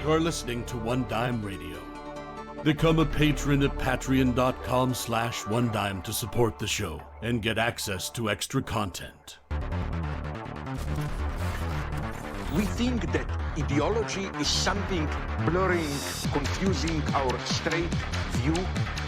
are listening to One Dime Radio. Become a patron at patreon.com/onedime to support the show and get access to extra content. We think that ideology is something blurring, confusing our straight view.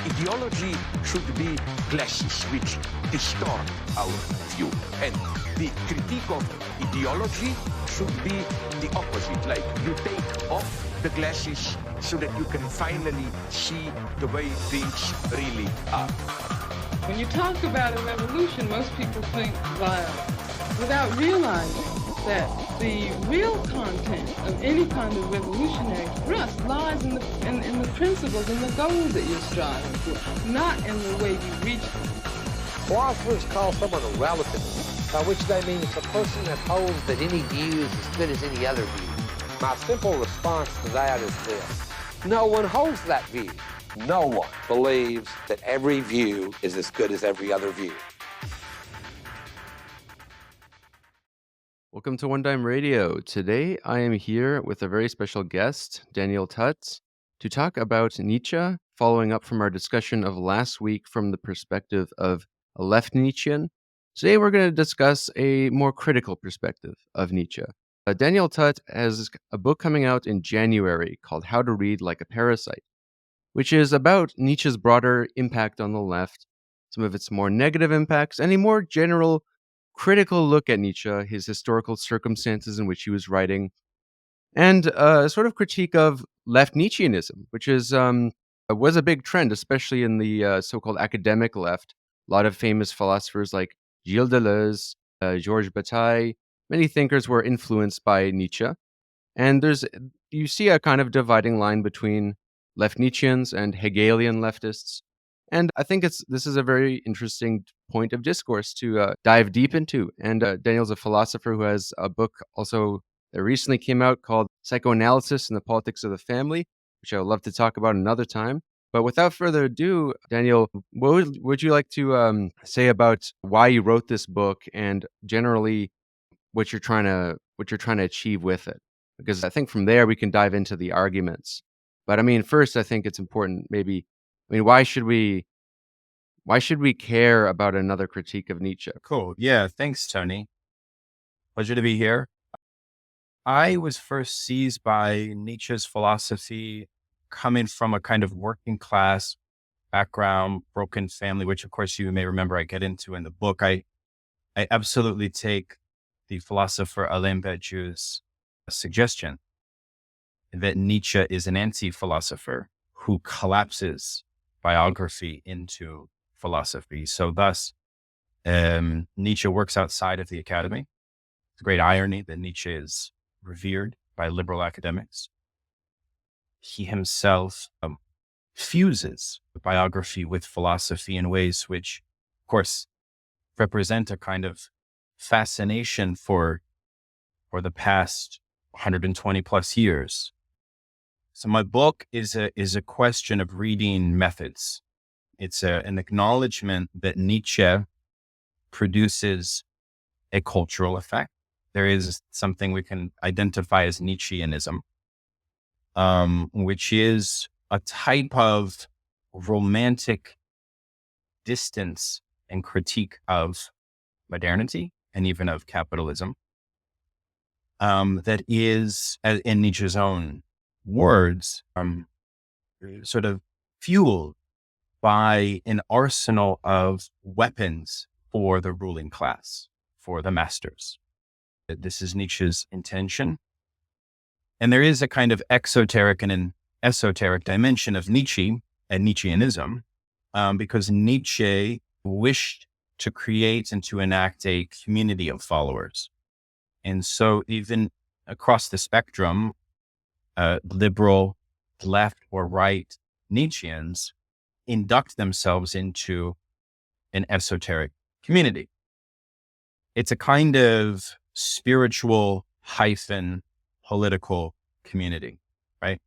Ideology should be glasses which distort our view. And the critique of ideology should be the opposite. Like you take off the glasses so that you can finally see the way things really are. When you talk about a revolution, most people think violence, without realizing that the real content of any kind of revolutionary thrust lies in the principles and the goals that you're striving for, not in the way you reach them. Philosophers call someone a relativist, by which they mean it's a person that holds that any view is as good as any other view. My simple response to that is this: no one holds that view. No one believes that every view is as good as every other view. Welcome to One Dime Radio. Today I am here with a very special guest, Daniel Tutt, to talk about Nietzsche, following up from our discussion of last week from the perspective of a left Nietzschean. Today we're going to discuss a more critical perspective of Nietzsche. Daniel Tutt has a book coming out in January called How to Read Like a Parasite, which is about Nietzsche's broader impact on the left, some of its more negative impacts, and a more general critical look at Nietzsche, his historical circumstances in which he was writing, and a sort of critique of left Nietzscheanism, which was a big trend, especially in the so-called academic left. A lot of famous philosophers like Gilles Deleuze, Georges Bataille, many thinkers were influenced by Nietzsche. And you see a kind of dividing line between left Nietzscheans and Hegelian leftists. And I think this is a very interesting point of discourse to dive deep into. And Daniel's a philosopher who has a book also that recently came out called Psychoanalysis and the Politics of the Family, which I would love to talk about another time. But without further ado, Daniel, what would you like to say about why you wrote this book and generally what you're trying to achieve with it? Because I think from there we can dive into the arguments. But I mean, first, I think it's important why should we care about another critique of Nietzsche? Cool. Yeah. Thanks, Tony. Pleasure to be here. I was first seized by Nietzsche's philosophy coming from a kind of working class background, broken family, which of course you may remember I get into in the book. I absolutely take the philosopher Alain Badiou's suggestion that Nietzsche is an anti-philosopher who collapses biography into philosophy. So thus, Nietzsche works outside of the academy. It's a great irony that Nietzsche is revered by liberal academics. He himself fuses biography with philosophy in ways which, of course, represent a kind of fascination for the past 120 plus years. So my book is a question of reading methods. It's an acknowledgement that Nietzsche produces a cultural effect. There is something we can identify as Nietzscheanism, which is a type of romantic distance and critique of modernity and even of capitalism, that is, in Nietzsche's own words, sort of fueled by an arsenal of weapons for the ruling class, for the masters. This is Nietzsche's intention. And there is a kind of exoteric and an esoteric dimension of Nietzsche and Nietzscheanism, because Nietzsche wished to create and to enact a community of followers. And so even across the spectrum, liberal, left or right Nietzscheans induct themselves into an esoteric community. It's a kind of spiritual hyphen political community, right?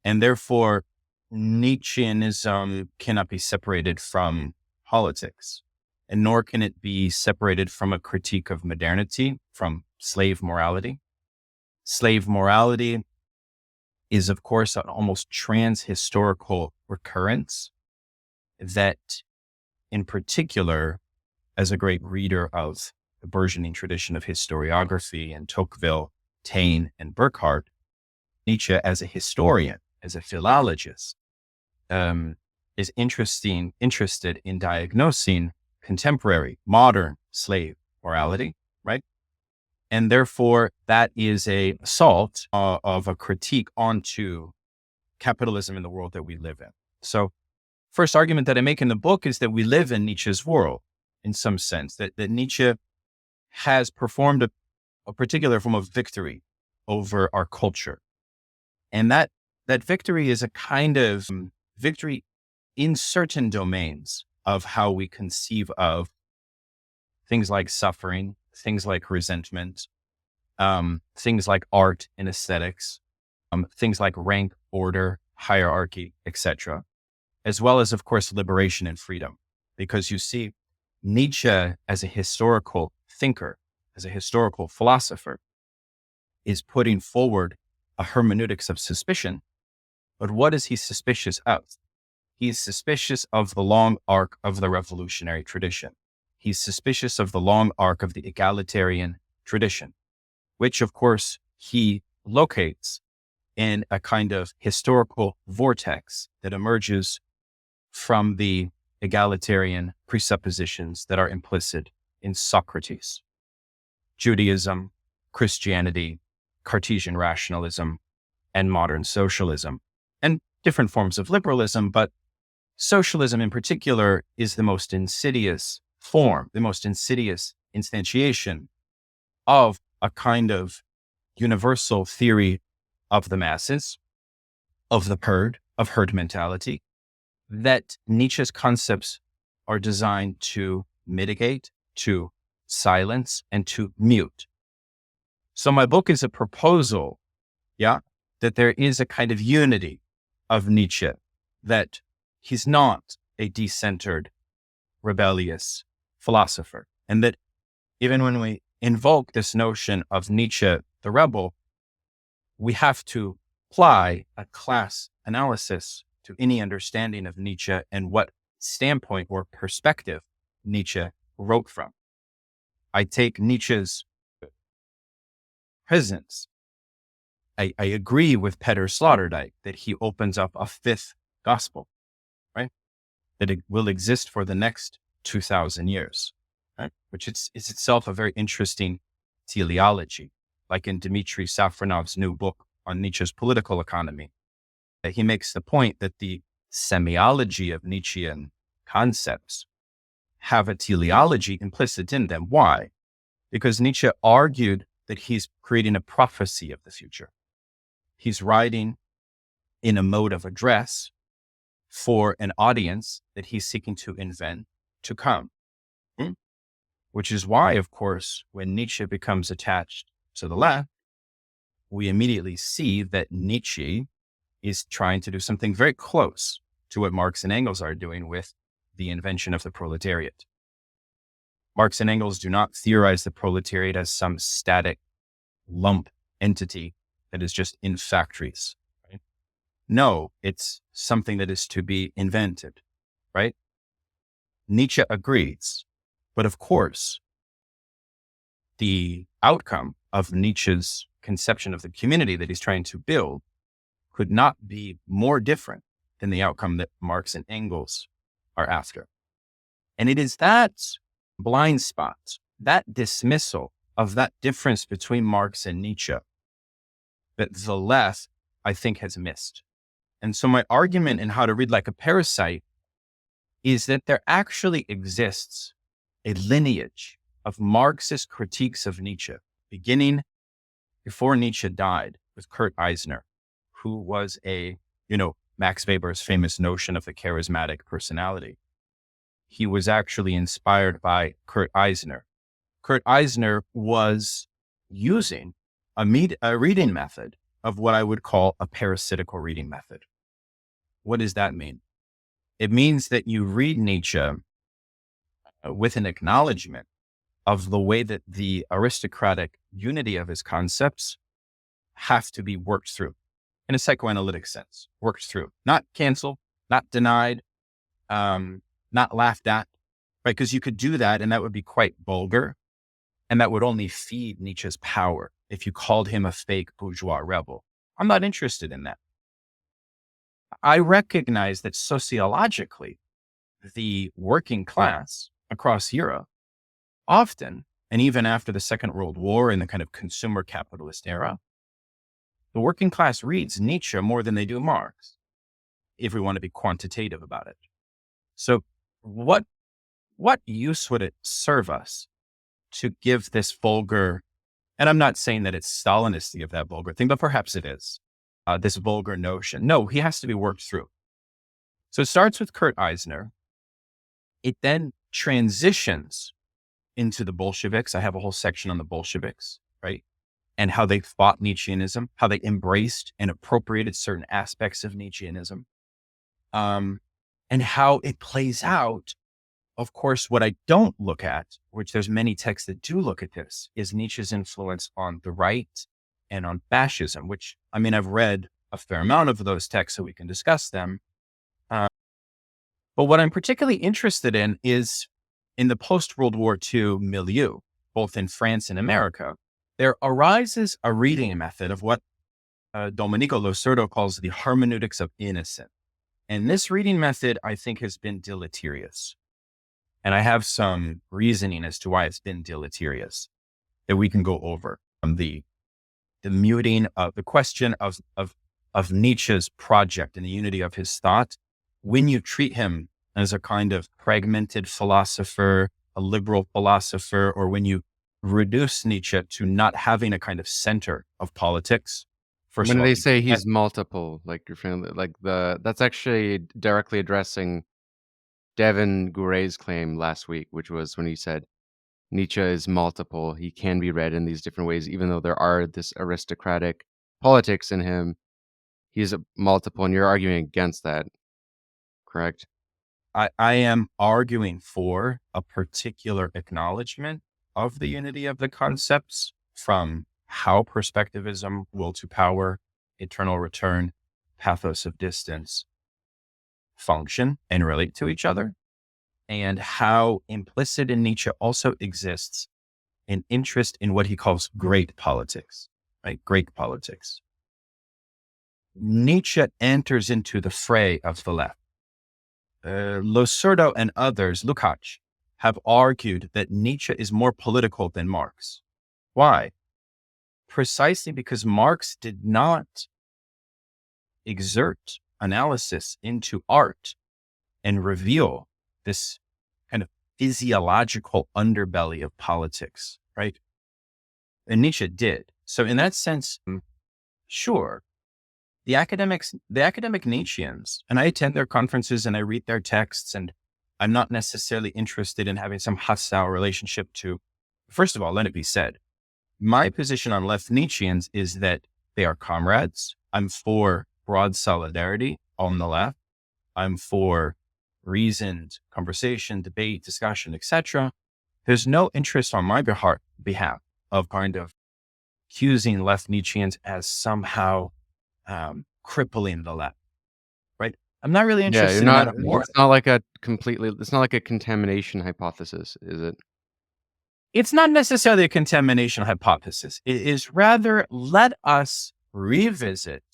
And therefore, Nietzscheanism cannot be separated from politics, and nor can it be separated from a critique of modernity, from slave morality. Slave morality is, of course, an almost trans-historical recurrence that, in particular, as a great reader of the burgeoning tradition of historiography and Tocqueville, Taine, and Burckhardt, Nietzsche as a historian, as a philologist, is interested in diagnosing contemporary, modern slave morality, right? And therefore, that is a assault of a critique onto capitalism in the world that we live in. So, first argument that I make in the book is that we live in Nietzsche's world, in some sense, that Nietzsche has performed a particular form of victory over our culture. And that victory is a kind of victory in certain domains of how we conceive of things like suffering, things like resentment, things like art and aesthetics, things like rank, order, hierarchy, etc., as well as, of course, liberation and freedom. Because you see, Nietzsche as a historical thinker, as a historical philosopher, is putting forward a hermeneutics of suspicion. But what is he suspicious of? He's suspicious of the long arc of the revolutionary tradition. He's suspicious of the long arc of the egalitarian tradition, which, of course, he locates in a kind of historical vortex that emerges from the egalitarian presuppositions that are implicit in Socrates, Judaism, Christianity, Cartesian rationalism, and modern socialism, and different forms of liberalism. But socialism in particular is the most insidious form, the most insidious instantiation of a kind of universal theory of the masses, of the herd mentality, that Nietzsche's concepts are designed to mitigate, to silence, and to mute. So my book is a proposal, that there is a kind of unity of Nietzsche, that he's not a decentered, rebellious philosopher, and that even when we invoke this notion of Nietzsche, the rebel, we have to apply a class analysis to any understanding of Nietzsche and what standpoint or perspective Nietzsche wrote from. I take Nietzsche's presence. I agree with Peter Sloterdijk that he opens up a fifth gospel, right? That it will exist for the next 2,000 years, right? Which is itself a very interesting teleology, like in Dmitry Safronov's new book on Nietzsche's political economy. He makes the point that the semiology of Nietzschean concepts have a teleology implicit in them. Why? Because Nietzsche argued that he's creating a prophecy of the future. He's writing in a mode of address for an audience that he's seeking to invent to come. Which is why, of course, when Nietzsche becomes attached to the left, we immediately see that Nietzsche is trying to do something very close to what Marx and Engels are doing with the invention of the proletariat. Marx and Engels do not theorize the proletariat as some static lump entity that is just in factories. Right? No, it's something that is to be invented, right? Nietzsche agrees. But of course, the outcome of Nietzsche's conception of the community that he's trying to build could not be more different than the outcome that Marx and Engels are after. And it is that blind spot, that dismissal of that difference between Marx and Nietzsche that the left, I think, has missed. And so my argument in How to Read Like a Parasite is that there actually exists a lineage of Marxist critiques of Nietzsche, beginning before Nietzsche died with Kurt Eisner, who was Max Weber's famous notion of the charismatic personality. He was actually inspired by Kurt Eisner. Kurt Eisner was using a reading method of what I would call a parasitical reading method. What does that mean? It means that you read Nietzsche with an acknowledgement of the way that the aristocratic unity of his concepts have to be worked through. in a psychoanalytic sense, worked through, not canceled, not denied, not laughed at, right? Because you could do that and that would be quite vulgar, and that would only feed Nietzsche's power if you called him a fake bourgeois rebel. I'm not interested in that. I recognize that sociologically, the working class across Europe often, and even after the Second World War in the kind of consumer capitalist era, the working class reads Nietzsche more than they do Marx, if we want to be quantitative about it. So what use would it serve us to give this vulgar, and I'm not saying that it's Stalinist to give that vulgar thing, but perhaps it is, this vulgar notion. No, he has to be worked through. So it starts with Kurt Eisner. It then transitions into the Bolsheviks. I have a whole section on the Bolsheviks, right? And how they fought Nietzscheanism, how they embraced and appropriated certain aspects of Nietzscheanism, and how it plays out. Of course, what I don't look at, which there's many texts that do look at this, is Nietzsche's influence on the right and on fascism, which, I mean, I've read a fair amount of those texts so we can discuss them. But what I'm particularly interested in is in the post-World War II milieu, both in France and America, there arises a reading method of what Domenico Losurdo calls the hermeneutics of innocence. And this reading method, I think, has been deleterious. And I have some reasoning as to why it's been deleterious that we can go over. The muting of the question of Nietzsche's project and the unity of his thought, when you treat him as a kind of fragmented philosopher, a liberal philosopher, or when you reduce Nietzsche to not having a kind of center of politics. First When of all, they say he's multiple, like your family, that's actually directly addressing Devin Gouray's claim last week, which was when he said Nietzsche is multiple. He can be read in these different ways, even though there are this aristocratic politics in him. He's a multiple, and you're arguing against that, correct? I am arguing for a particular acknowledgement of the unity of the concepts from how perspectivism, will to power, eternal return, pathos of distance function and relate to each other, and how implicit in Nietzsche also exists an interest in what he calls great politics, right? Great politics. Nietzsche enters into the fray of the left. Losurdo and others, Lukács, have argued that Nietzsche is more political than Marx. Why? Precisely because Marx did not exert analysis into art and reveal this kind of physiological underbelly of politics, right? And Nietzsche did. So in that sense, sure, the academic Nietzscheans, and I attend their conferences and I read their texts, and I'm not necessarily interested in having some hostile relationship to, first of all, let it be said, my position on left Nietzscheans is that they are comrades. I'm for broad solidarity on the left. I'm for reasoned conversation, debate, discussion, etc. There's no interest on my behalf of kind of accusing left Nietzscheans as somehow crippling the left, right? I'm not really interested in that more. It's not like a contamination hypothesis, is it? It's not necessarily a contamination hypothesis. It is rather, let us revisit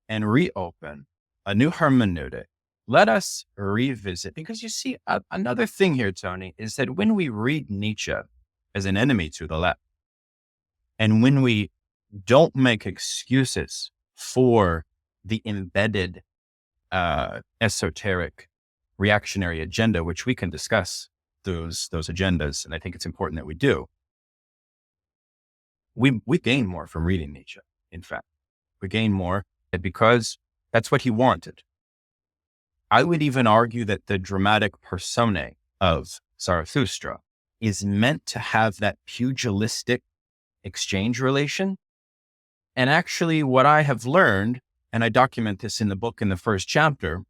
and reopen a new hermeneutic. Let us revisit, because you see, another thing here, Tony, is that when we read Nietzsche as an enemy to the left, and when we don't make excuses for the embedded esoteric reactionary agenda, which we can discuss those agendas, and I think it's important that we do. We gain more from reading Nietzsche. In fact, we gain more because that's what he wanted. I would even argue that the dramatic personae of Zarathustra is meant to have that pugilistic exchange relation. And actually, what I have learned, and I document this in the book in the first chapter,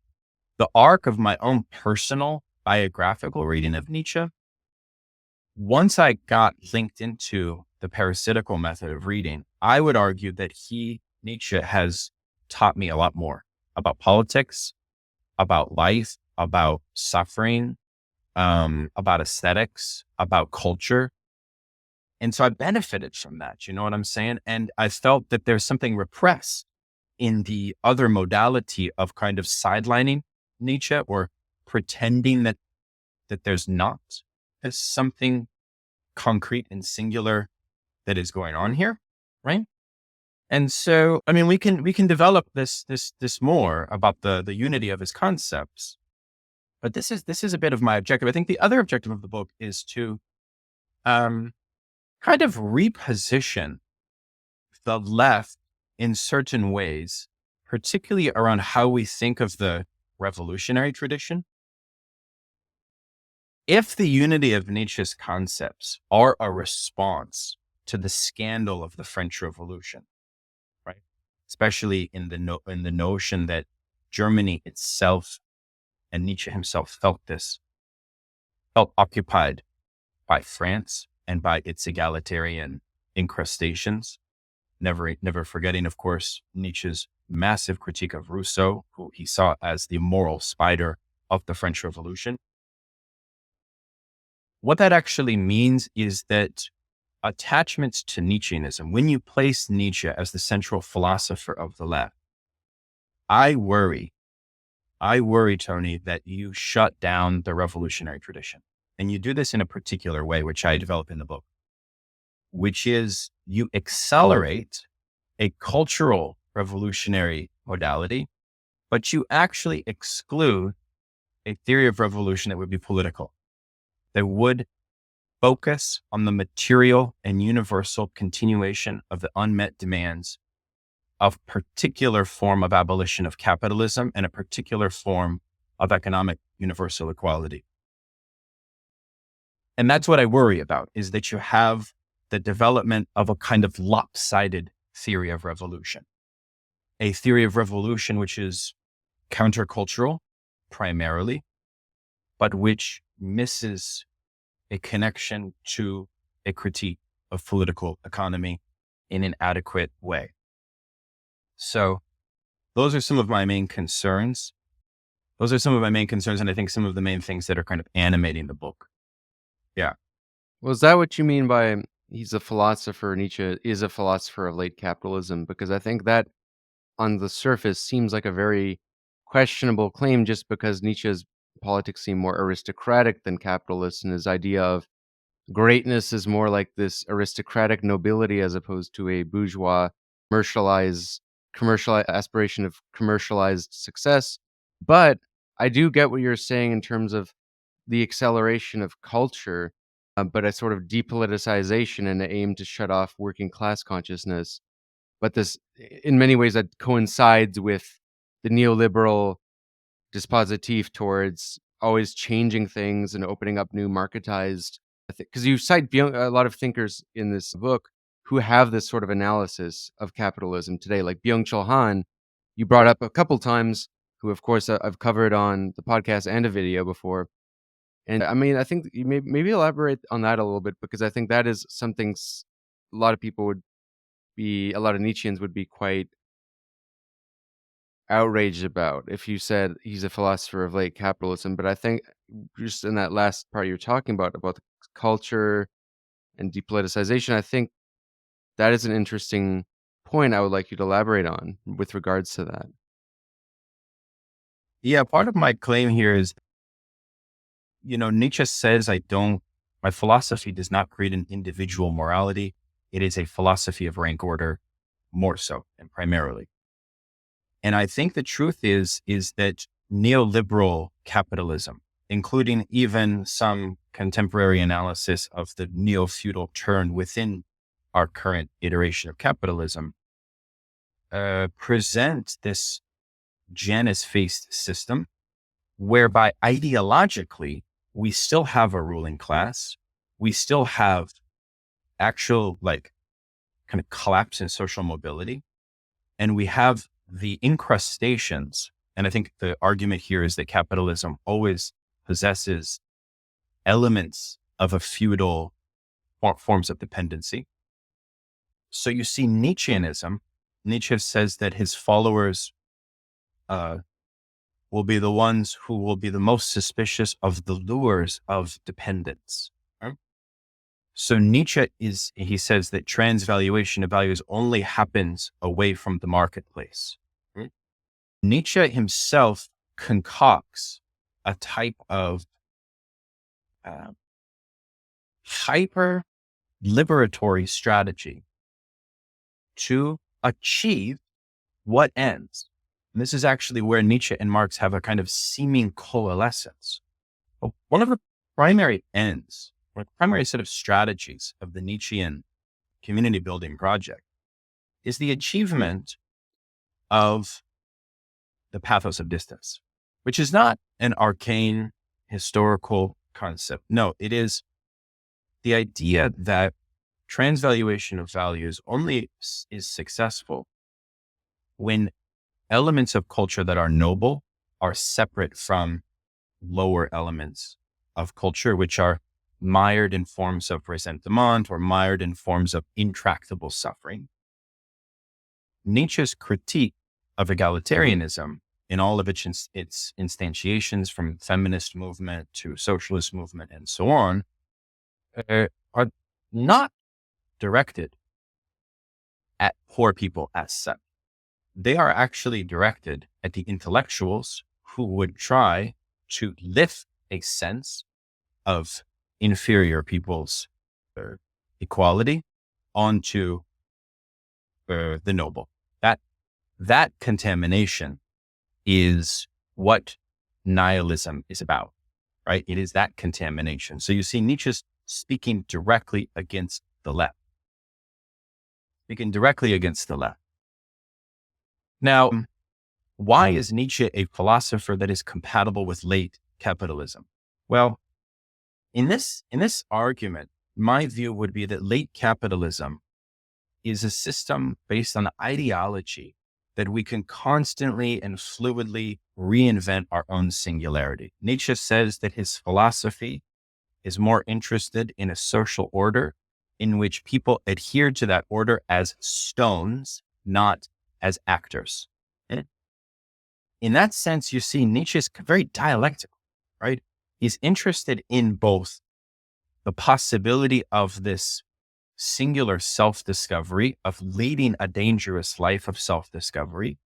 the arc of my own personal biographical reading of Nietzsche, once I got linked into the parasitical method of reading, I would argue that Nietzsche has taught me a lot more about politics, about life, about suffering, about aesthetics, about culture. And so I benefited from that. You know what I'm saying? And I felt that there's something repressed in the other modality of kind of sidelining Nietzsche or pretending that there's not as something concrete and singular that is going on here, right? And so, I mean, we can develop this more about the unity of his concepts, but this is a bit of my objective. I think the other objective of the book is to kind of reposition the left in certain ways, particularly around how we think of the revolutionary tradition. If the unity of Nietzsche's concepts are a response to the scandal of the French Revolution, right? Especially in the notion that Germany itself and Nietzsche himself felt occupied by France and by its egalitarian incrustations. Never forgetting, of course, Nietzsche's massive critique of Rousseau, who he saw as the moral spider of the French Revolution. What that actually means is that attachments to Nietzscheanism, when you place Nietzsche as the central philosopher of the left, I worry, Tony, that you shut down the revolutionary tradition. And you do this in a particular way, which I develop in the book, which is you accelerate a cultural revolutionary modality, but you actually exclude a theory of revolution that would be political, that would focus on the material and universal continuation of the unmet demands of a particular form of abolition of capitalism and a particular form of economic universal equality. And that's what I worry about, is that you have the development of a kind of lopsided theory of revolution, a theory of revolution which is countercultural primarily, but which misses a connection to a critique of political economy in an adequate way. So those are some of my main concerns. And I think some of the main things that are kind of animating the book. Yeah. Well, is that what you mean by he's a philosopher, Nietzsche is a philosopher of late capitalism? Because I think that on the surface seems like a very questionable claim, just because Nietzsche's politics seem more aristocratic than capitalist, and his idea of greatness is more like this aristocratic nobility as opposed to a bourgeois commercial aspiration of commercialized success. But I do get what you're saying in terms of the acceleration of culture, but a sort of depoliticization and an aim to shut off working class consciousness. But this, in many ways, that coincides with the neoliberal dispositif towards always changing things and opening up new marketized. Because you cite a lot of thinkers in this book who have this sort of analysis of capitalism today, like Byung-Chul Han, you brought up a couple times, who, of course, I've covered on the podcast and a video before. And I mean, I think you maybe elaborate on that a little bit, because I think that is something a lot of Nietzscheans would be quite outraged about if you said he's a philosopher of late capitalism. But I think just in that last part you're talking about the culture and depoliticization, I think that is an interesting point I would like you to elaborate on with regards to that. Yeah, part of my claim here is, Nietzsche says my philosophy does not create an individual morality. It is a philosophy of rank order, more so and primarily. And I think the truth is that neoliberal capitalism, including even some contemporary analysis of the neo-feudal turn within our current iteration of capitalism, present this Janice-faced system whereby ideologically we still have a ruling class, we still have actual kind of collapse in social mobility, and we have the incrustations. And I think the argument here is that capitalism always possesses elements of a feudal forms of dependency. So you see Nietzscheanism Nietzsche says that his followers will be the ones who will be the most suspicious of the lures of dependence. Right? So he says that transvaluation of values only happens away from the marketplace. Right? Nietzsche himself concocts a type of hyper liberatory strategy to achieve what ends. And this is actually where Nietzsche and Marx have a kind of seeming coalescence. But one of the primary ends, or primary set of strategies of the Nietzschean community building project is the achievement of the pathos of distance, which is not an arcane historical concept. No, it is the idea that transvaluation of values only is successful when elements of culture that are noble are separate from lower elements of culture, which are mired in forms of resentment or mired in forms of intractable suffering. Nietzsche's critique of egalitarianism in all of its instantiations, from feminist movement to socialist movement and so on, are not directed at poor people as such. They are actually directed at the intellectuals who would try to lift a sense of inferior people's equality onto the noble. That contamination is what nihilism is about, right? It is that contamination. So you see Nietzsche speaking directly against the left. Now, why is Nietzsche a philosopher that is compatible with late capitalism? Well, in this argument, my view would be that late capitalism is a system based on ideology that we can constantly and fluidly reinvent our own singularity. Nietzsche says that his philosophy is more interested in a social order in which people adhere to that order as stones, not as actors. And in that sense, you see Nietzsche is very dialectical, right? He's interested in both the possibility of this singular self-discovery, of leading a dangerous life of self-discovery,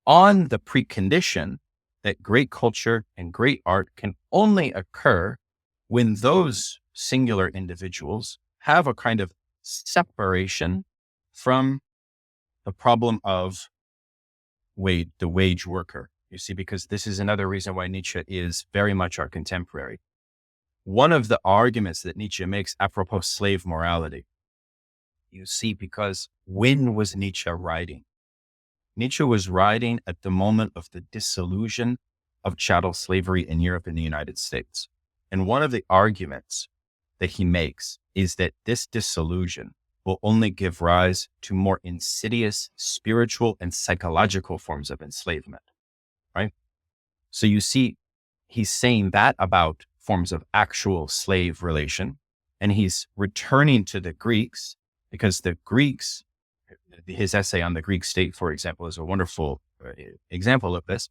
on the precondition that great culture and great art can only occur when those singular individuals have a kind of separation from the problem of the wage worker. You see, because this is another reason why Nietzsche is very much our contemporary. One of the arguments that Nietzsche makes apropos slave morality, you see, because when was Nietzsche writing? Nietzsche was writing at the moment of the dissolution of chattel slavery in Europe and the United States. And one of the arguments that he makes is that this dissolution will only give rise to more insidious spiritual and psychological forms of enslavement, right? So you see, he's saying that about forms of actual slave relation, and he's returning to the Greeks, because the Greeks, his essay on the Greek state, for example, is a wonderful example of this,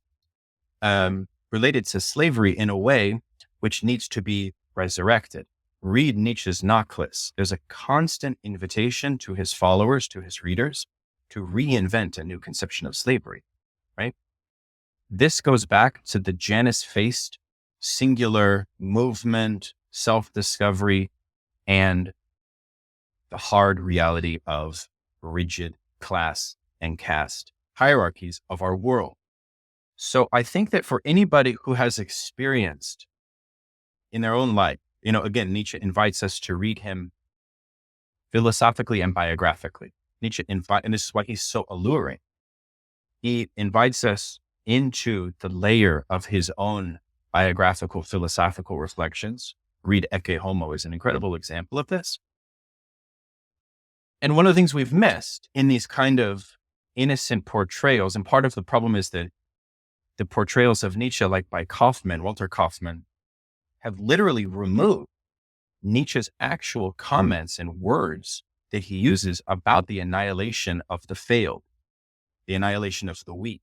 related to slavery in a way which needs to be resurrected. Read Nietzsche's Nachlass. There's a constant invitation to his followers, to his readers, to reinvent a new conception of slavery, right? This goes back to the Janice-faced singular movement, self-discovery, and the hard reality of rigid class and caste hierarchies of our world. So I think that for anybody who has experienced in their own life, again, Nietzsche invites us to read him philosophically and biographically. Nietzsche and this is why he's so alluring. He invites us into the layer of his own biographical, philosophical reflections. Read Ecce Homo is an incredible example of this. And one of the things we've missed in these kind of innocent portrayals, and part of the problem is that the portrayals of Nietzsche, like by Walter Kaufmann, have literally removed Nietzsche's actual comments and words that he uses about the annihilation of the failed, the annihilation of the weak.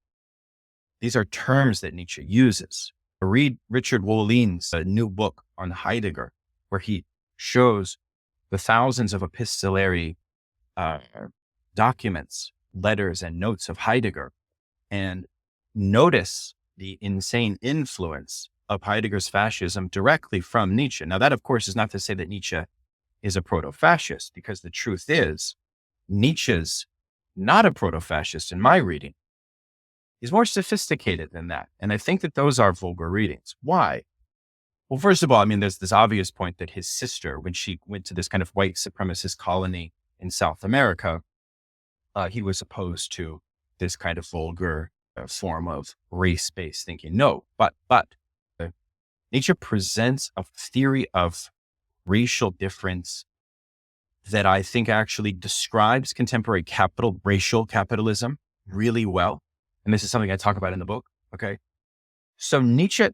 These are terms that Nietzsche uses. Read Richard Wollene's new book on Heidegger, where he shows the thousands of epistolary documents, letters, and notes of Heidegger, and notice the insane influence of Heidegger's fascism directly from Nietzsche. Now, that, of course, is not to say that Nietzsche is a proto-fascist, because the truth is, Nietzsche's not a proto-fascist in my reading. He's more sophisticated than that. And I think that those are vulgar readings. Why? Well, first of all, I mean, there's this obvious point that his sister, when she went to this kind of white supremacist colony in South America, he was opposed to this kind of vulgar form of race-based thinking. No, but Nietzsche presents a theory of racial difference that I think actually describes contemporary racial capitalism really well. And this is something I talk about in the book. Okay. So Nietzsche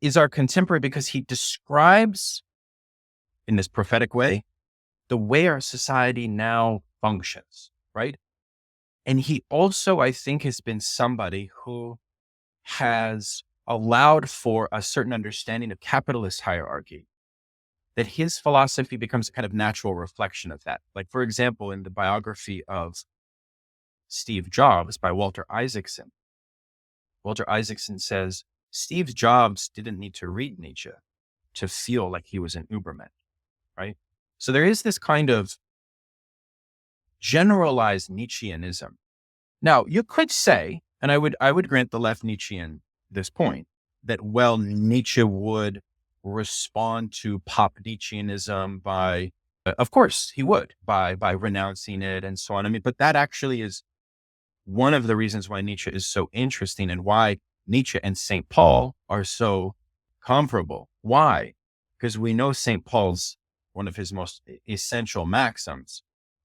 is our contemporary because he describes in this prophetic way the way our society now functions, right? And he also, I think, has been somebody who has allowed for a certain understanding of capitalist hierarchy, that his philosophy becomes a kind of natural reflection of that. Like, for example, in the biography of Steve Jobs by Walter Isaacson says, Steve Jobs didn't need to read Nietzsche to feel like he was an Uberman, right? So there is this kind of generalized Nietzscheanism. Now, you could say, and I would grant the left Nietzschean this point, that, well, Nietzsche would respond to pop Nietzscheanism by, of course he would, by renouncing it and so on. I mean, but that actually is one of the reasons why Nietzsche is so interesting and why Nietzsche and St. Paul are so comparable. Why? Because we know St. Paul's, one of his most essential maxims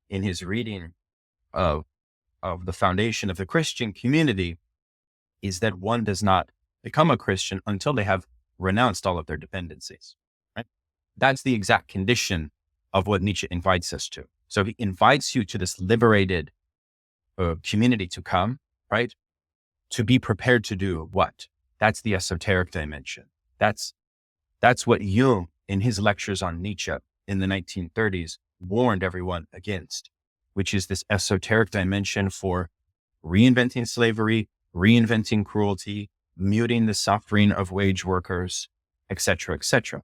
in his reading of the foundation of the Christian community is that one does not become a Christian until they have renounced all of their dependencies, right? That's the exact condition of what Nietzsche invites us to. So he invites you to this liberated community to come, right? To be prepared to do what? That's the esoteric dimension. That's what Jung, in his lectures on Nietzsche in the 1930s, warned everyone against, which is this esoteric dimension for reinventing slavery, reinventing cruelty, muting the suffering of wage workers, etc., etc.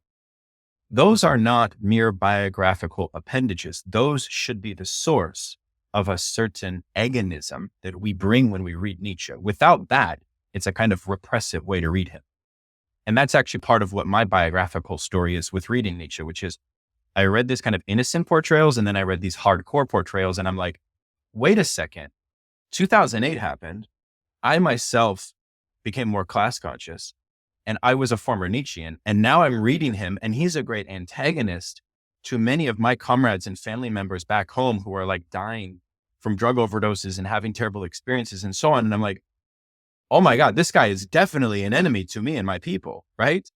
Those are not mere biographical appendages. Those should be the source of a certain agonism that we bring when we read Nietzsche. Without that, it's a kind of repressive way to read him. And that's actually part of what my biographical story is with reading Nietzsche, which is I read this kind of innocent portrayals and then I read these hardcore portrayals and I'm like, wait a second, 2008 happened. I myself became more class conscious and I was a former Nietzschean. And now I'm reading him and he's a great antagonist to many of my comrades and family members back home who are like dying from drug overdoses and having terrible experiences and so on. And I'm like, oh my God, this guy is definitely an enemy to me and my people, right?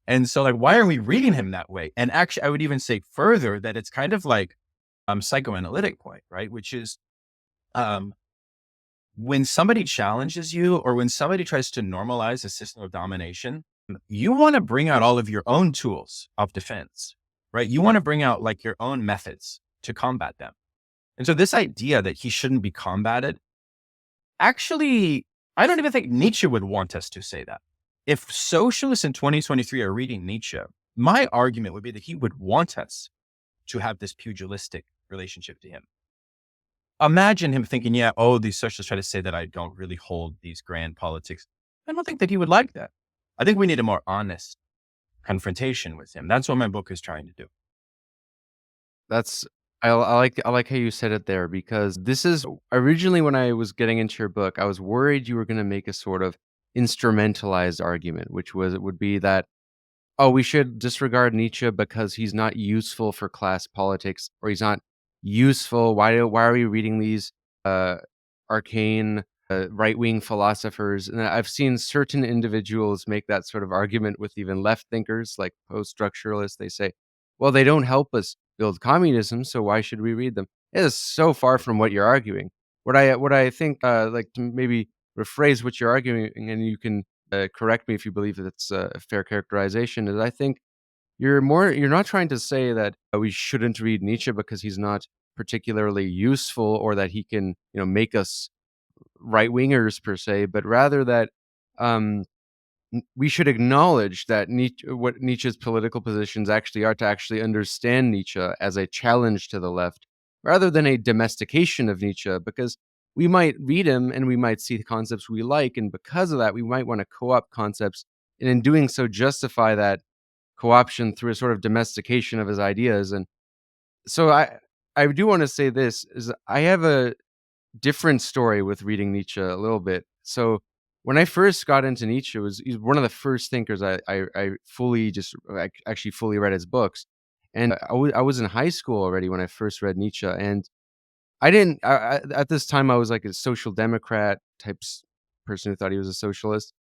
And so like, why are we reading him that way? And actually, I would even say further that it's kind of like psychoanalytic point, right? Which is when somebody challenges you or when somebody tries to normalize a system of domination, you want to bring out all of your own tools of defense, right? You want to bring out like your own methods to combat them. And so this idea that he shouldn't be combated, actually, I don't even think Nietzsche would want us to say that. If socialists in 2023 are reading Nietzsche, my argument would be that he would want us to have this pugilistic relationship to him. Imagine him thinking, yeah, oh, these socialists try to say that I don't really hold these grand politics. I don't think that he would like that. I think we need a more honest confrontation with him. That's what my book is trying to do. I like how you said it there, because this is originally when I was getting into your book, I was worried you were going to make a sort of instrumentalized argument, which would be that, oh, we should disregard Nietzsche because he's not useful for class politics, or he's not useful. Why are we reading these arcane right-wing philosophers? And I've seen certain individuals make that sort of argument with even left thinkers like post-structuralists. They say, well, they don't help us build communism, so why should we read them? It is so far from what you're arguing. What I think, like to maybe rephrase what you're arguing, and you can correct me if you believe that it's a fair characterization, is I think you're not trying to say that we shouldn't read Nietzsche because he's not particularly useful or that he can, make us right wingers per se, but rather that um, we should acknowledge that what Nietzsche's political positions actually are, to actually understand Nietzsche as a challenge to the left rather than a domestication of Nietzsche, because we might read him and we might see concepts we like, and because of that, we might want to co-opt concepts, and in doing so, justify that co-option through a sort of domestication of his ideas. And so I do want to say this is I have a different story with reading Nietzsche a little bit. So when I first got into Nietzsche, he's one of the first thinkers I fully actually fully read his books. And I was in high school already when I first read Nietzsche, and I didn't at this time I was like a social democrat type person who thought he was a socialist.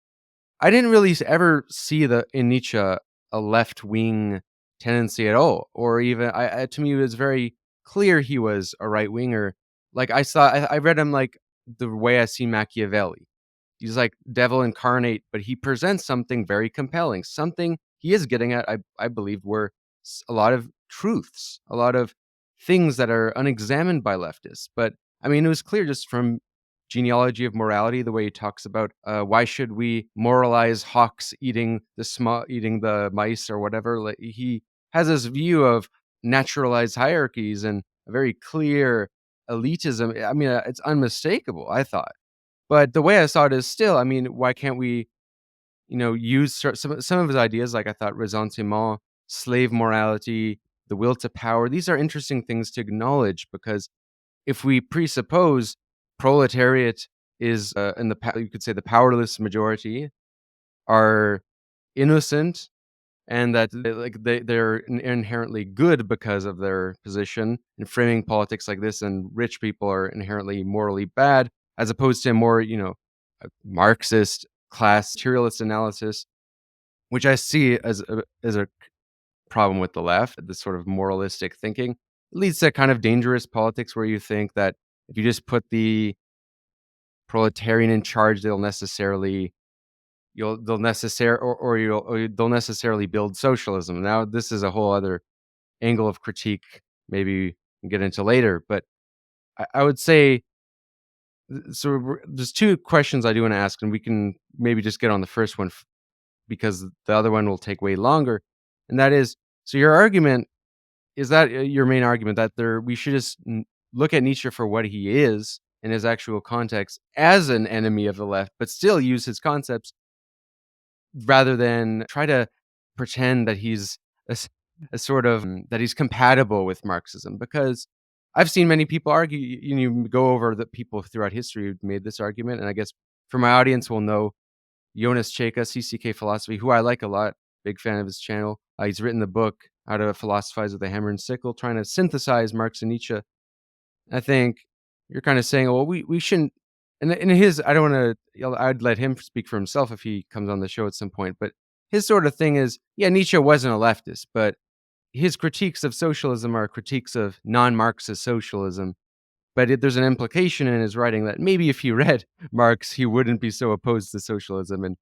I didn't really ever see in Nietzsche a left wing tendency at all, or even to me it was very clear he was a right winger. Like I read him like the way I see Machiavelli. He's like devil incarnate, but he presents something very compelling. Something he is getting at, I believe, were a lot of truths, a lot of things that are unexamined by leftists. But I mean, it was clear just from genealogy of morality, the way he talks about why should we moralize hawks eating the mice or whatever. Like, he has this view of naturalized hierarchies and a very clear elitism. I mean, it's unmistakable, I thought. But the way I saw it is still, I mean, why can't we, use some of his ideas, like I thought ressentiment, slave morality, the will to power. These are interesting things to acknowledge, because if we presuppose proletariat is, you could say the powerless majority are innocent, and that they're inherently good because of their position in framing politics like this, and rich people are inherently morally bad, as opposed to a more, a Marxist class materialist analysis, which I see as a problem with the left, this sort of moralistic thinking. It leads to kind of dangerous politics where you think that if you just put the proletarian in charge, they'll necessarily build socialism. Now, this is a whole other angle of critique, maybe we can get into later. But I would say, so there's two questions I do want to ask, and we can maybe just get on the first one because the other one will take way longer. And that is, so your argument is that your main argument that we should just look at Nietzsche for what he is in his actual context as an enemy of the left, but still use his concepts rather than try to pretend that he's a sort of that he's compatible with Marxism. Because I've seen many people argue, you go over the people throughout history who've made this argument, and I guess for my audience will know Jonas Cheka, CCK Philosophy, who I like a lot, big fan of his channel. He's written the book How to Philosophize with a Hammer and Sickle, trying to synthesize Marx and Nietzsche. I think you're kind of saying, well, we shouldn't. And in his, I don't want to. I'd let him speak for himself if he comes on the show at some point. But his sort of thing is, yeah, Nietzsche wasn't a leftist, but his critiques of socialism are critiques of non-Marxist socialism. But there's an implication in his writing that maybe if he read Marx, he wouldn't be so opposed to socialism. And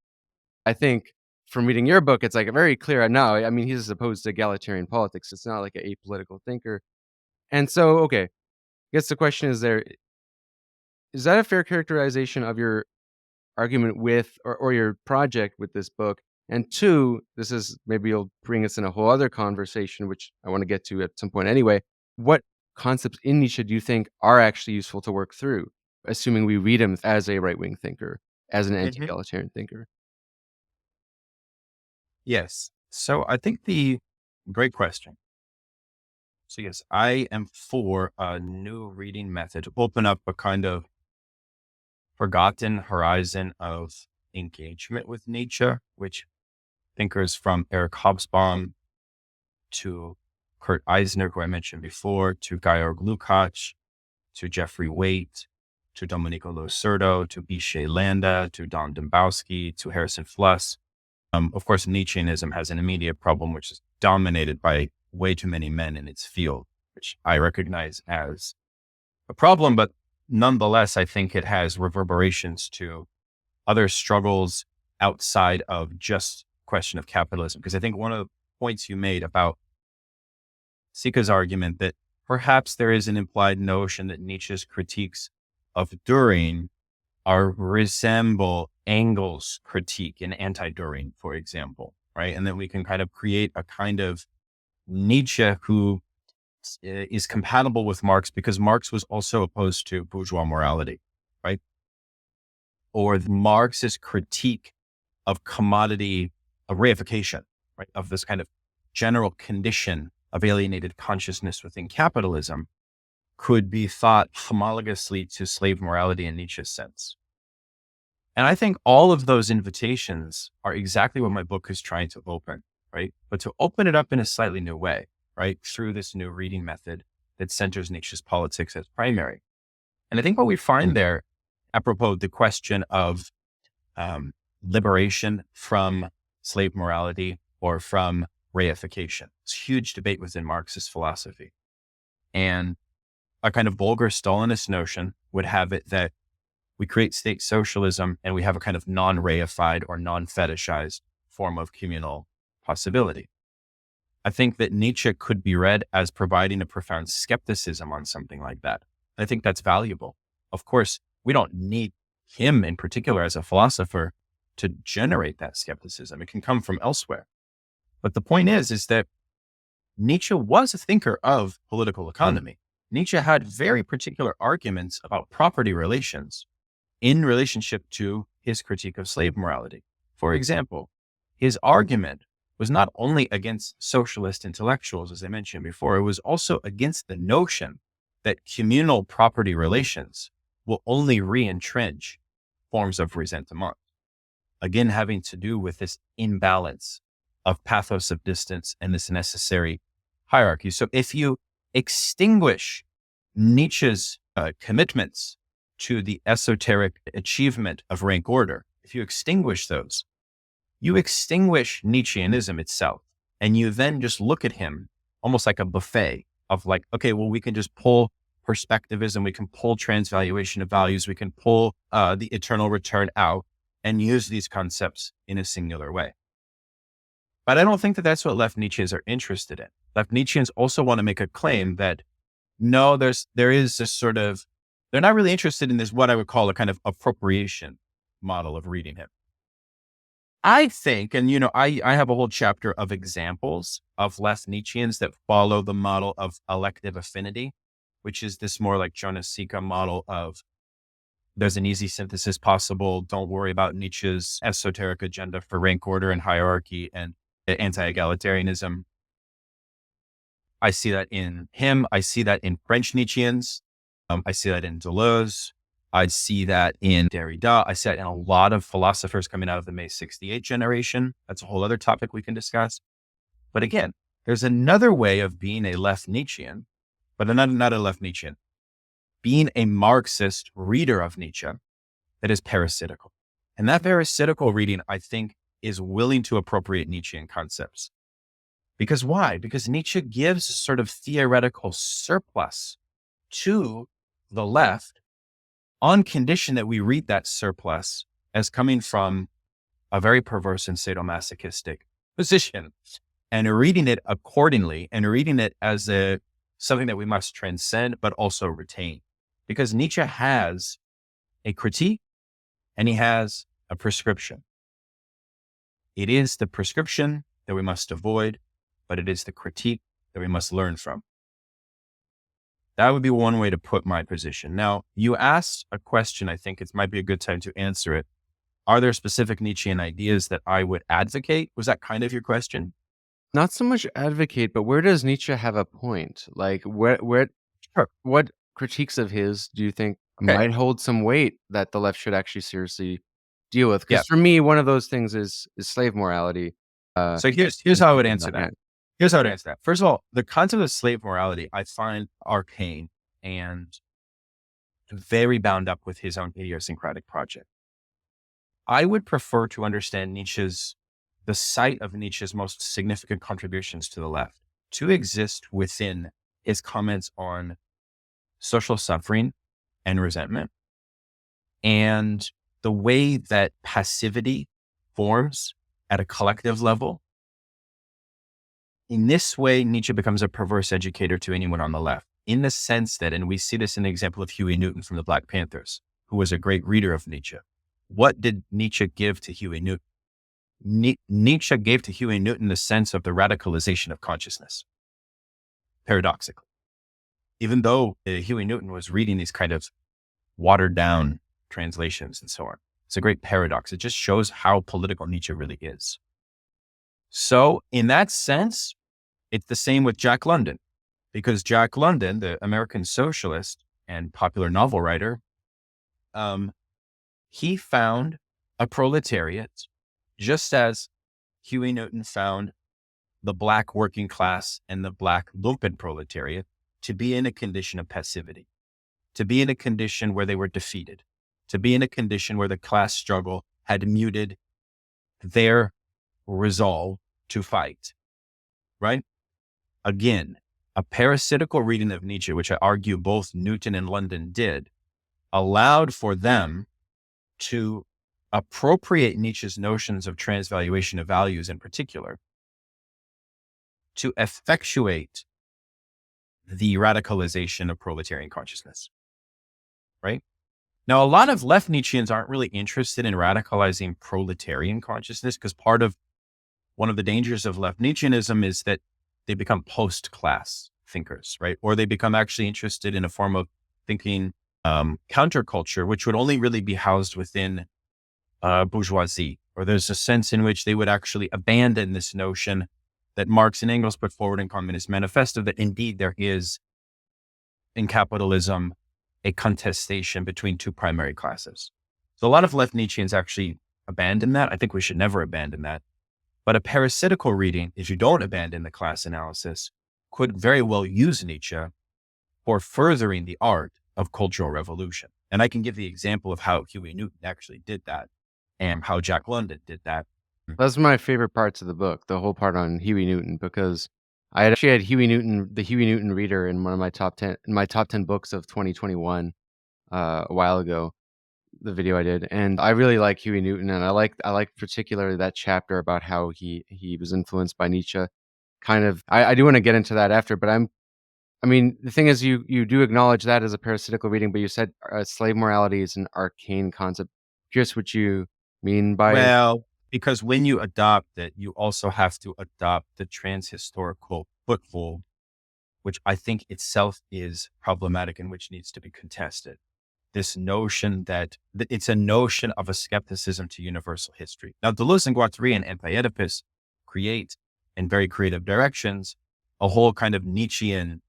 I think from reading your book, it's like very clear. No, I mean, he's opposed to egalitarian politics. It's not like an apolitical thinker. And so, okay, I guess the question is is that a fair characterization of your argument with, or your project with this book? And two, this is, maybe you'll bring us in a whole other conversation, which I want to get to at some point anyway. What concepts in Nietzsche do you think are actually useful to work through, assuming we read him as a right-wing thinker, as an anti-egalitarian thinker? Yes. So I think great question. So yes, I am for a new reading method to open up a kind of forgotten horizon of engagement with Nietzsche, which thinkers from Eric Hobsbawm to Kurt Eisner, who I mentioned before, to György Lukács, to Jeffrey Waite, to Domenico Losurdo, to Ishay Landa, to Don Dembowski, to Harrison Fluss. Of course, Nietzscheanism has an immediate problem, which is dominated by way too many men in its field, which I recognize as a problem, but nonetheless, I think it has reverberations to other struggles outside of just question of capitalism. Because I think one of the points you made about Sika's argument that perhaps there is an implied notion that Nietzsche's critiques of Dühring resemble Engels' critique in anti-Dühring, for example, right? And then we can kind of create a kind of Nietzsche who is compatible with Marx because Marx was also opposed to bourgeois morality, right? Or Marx's critique of commodity, of reification, right? Of this kind of general condition of alienated consciousness within capitalism could be thought homologously to slave morality in Nietzsche's sense. And I think all of those invitations are exactly what my book is trying to open, right? But to open it up in a slightly new way, right? Through this new reading method that centers Nietzsche's politics as primary. And I think what we find there, apropos the question of liberation from slave morality or from reification, it's a huge debate within Marxist philosophy. And a kind of vulgar Stalinist notion would have it that we create state socialism and we have a kind of non-reified or non-fetishized form of communal possibility. I think that Nietzsche could be read as providing a profound skepticism on something like that. I think that's valuable. Of course, we don't need him in particular as a philosopher to generate that skepticism. It can come from elsewhere. But the point is that Nietzsche was a thinker of political economy. Nietzsche had very particular arguments about property relations in relationship to his critique of slave morality. For example, his argument was not only against socialist intellectuals, as I mentioned before, it was also against the notion that communal property relations will only re-entrench forms of resentment. Again, having to do with this imbalance of pathos of distance and this necessary hierarchy. So if you extinguish Nietzsche's commitments to the esoteric achievement of rank order, if you extinguish those, you extinguish Nietzscheanism itself. And you then just look at him almost like a buffet of like, okay, well, we can just pull perspectivism, we can pull transvaluation of values, we can pull the eternal return out and use these concepts in a singular way. But I don't think that that's what left Nietzscheans are interested in. Left Nietzscheans also want to make a claim that no, there is this sort of, they're not really interested in this, what I would call a kind of appropriation model of reading him. I think, and I have a whole chapter of examples of left Nietzscheans that follow the model of elective affinity, which is this more like Jonas Sika model of there's an easy synthesis possible. Don't worry about Nietzsche's esoteric agenda for rank order and hierarchy and anti-egalitarianism. I see that in him. I see that in French Nietzscheans. I see that in Deleuze. I see that in Derrida. I see that in a lot of philosophers coming out of the May 68 generation. That's a whole other topic we can discuss. But again, there's another way of being a left Nietzschean, but not a left Nietzschean. Being a Marxist reader of Nietzsche that is parasitical. And that parasitical reading, I think, is willing to appropriate Nietzschean concepts. Because why? Because Nietzsche gives a sort of theoretical surplus to the left on condition that we read that surplus as coming from a very perverse and sadomasochistic position and reading it accordingly and reading it as something that we must transcend, but also retain. Because Nietzsche has a critique and he has a prescription. It is the prescription that we must avoid, but it is the critique that we must learn from. That would be one way to put my position. Now, you asked a question, I think it might be a good time to answer it. Are there specific Nietzschean ideas that I would advocate? Was that kind of your question? Not so much advocate, but where does Nietzsche have a point? Like, what critiques of his do you think might hold some weight that the left should actually seriously deal with? Because for me, one of those things is slave morality. So here's how I would answer that. Here's how I would answer that. First of all, the concept of slave morality, I find arcane and very bound up with his own idiosyncratic project. I would prefer to understand the site of Nietzsche's most significant contributions to the left to exist within his comments on social suffering and resentment, and the way that passivity forms at a collective level. In this way, Nietzsche becomes a perverse educator to anyone on the left, in the sense that, and we see this in the example of Huey Newton from the Black Panthers, who was a great reader of Nietzsche. What did Nietzsche give to Huey Newton? Nietzsche gave to Huey Newton the sense of the radicalization of consciousness, paradoxically. Even though Huey Newton was reading these kind of watered down translations and so on. It's a great paradox. It just shows how political Nietzsche really is. So in that sense, it's the same with Jack London, because Jack London, the American socialist and popular novel writer, he found a proletariat just as Huey Newton found the Black working class and the Black lumpen proletariat to be in a condition of passivity, to be in a condition where they were defeated, to be in a condition where the class struggle had muted their resolve to fight, right? Again, a parasitical reading of Nietzsche, which I argue both Newton and London did, allowed for them to appropriate Nietzsche's notions of transvaluation of values in particular, to effectuate the radicalization of proletarian consciousness, right? Now, a lot of left Nietzscheans aren't really interested in radicalizing proletarian consciousness, because one of the dangers of left Nietzscheanism is that they become post-class thinkers, right? Or they become actually interested in a form of thinking counterculture, which would only really be housed within bourgeoisie, or there's a sense in which they would actually abandon this notion that Marx and Engels put forward in Communist Manifesto, that indeed there is in capitalism a contestation between two primary classes. So a lot of left Nietzscheans actually abandon that. I think we should never abandon that. But a parasitical reading, if you don't abandon the class analysis, could very well use Nietzsche for furthering the art of cultural revolution. And I can give the example of how Huey Newton actually did that and how Jack London did that. That's my favorite parts of the book, the whole part on Huey Newton, because I actually had the Huey Newton reader in one of my top 10 books of 2021 a while ago, the video I did. And I really like Huey Newton, and I like particularly that chapter about how he was influenced by Nietzsche. Kind of, I do want to get into that after, but the thing is, you do acknowledge that as a parasitical reading, but you said slave morality is an arcane concept. Curious what you mean by Well, because when you adopt it, you also have to adopt the transhistorical foothold, which I think itself is problematic and which needs to be contested. This notion that it's a notion of a skepticism to universal history. Now, Deleuze and Guattari and Anti-Oedipus create, in very creative directions, a whole kind of Nietzschean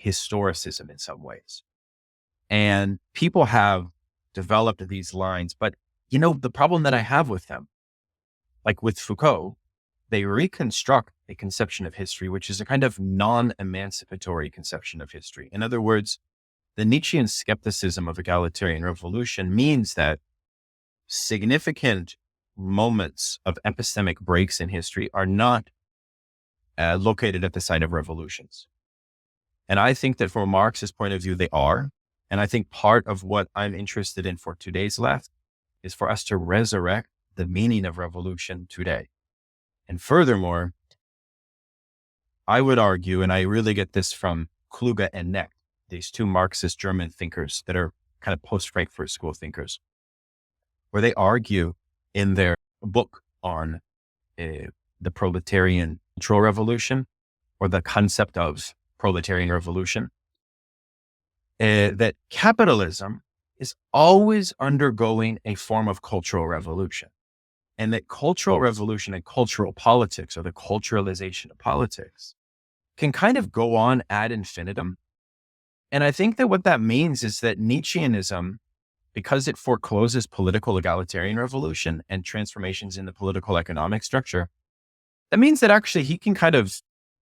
historicism in some ways. And people have developed these lines, but the problem that I have with them, like with Foucault, they reconstruct a conception of history, which is a kind of non-emancipatory conception of history. In other words, the Nietzschean skepticism of egalitarian revolution means that significant moments of epistemic breaks in history are not located at the site of revolutions. And I think that from a Marxist point of view, they are. And I think part of what I'm interested in for today's left is for us to resurrect the meaning of revolution today. And furthermore, I would argue, and I really get this from Kluge and Neck, these two Marxist German thinkers that are kind of post-Frankfurt School thinkers, where they argue in their book on the proletarian cultural revolution, or the concept of proletarian revolution, that capitalism is always undergoing a form of cultural revolution. And that cultural revolution and cultural politics, or the culturalization of politics, can kind of go on ad infinitum. And I think that what that means is that Nietzscheanism, because it forecloses political egalitarian revolution and transformations in the political economic structure, that means that actually he can kind of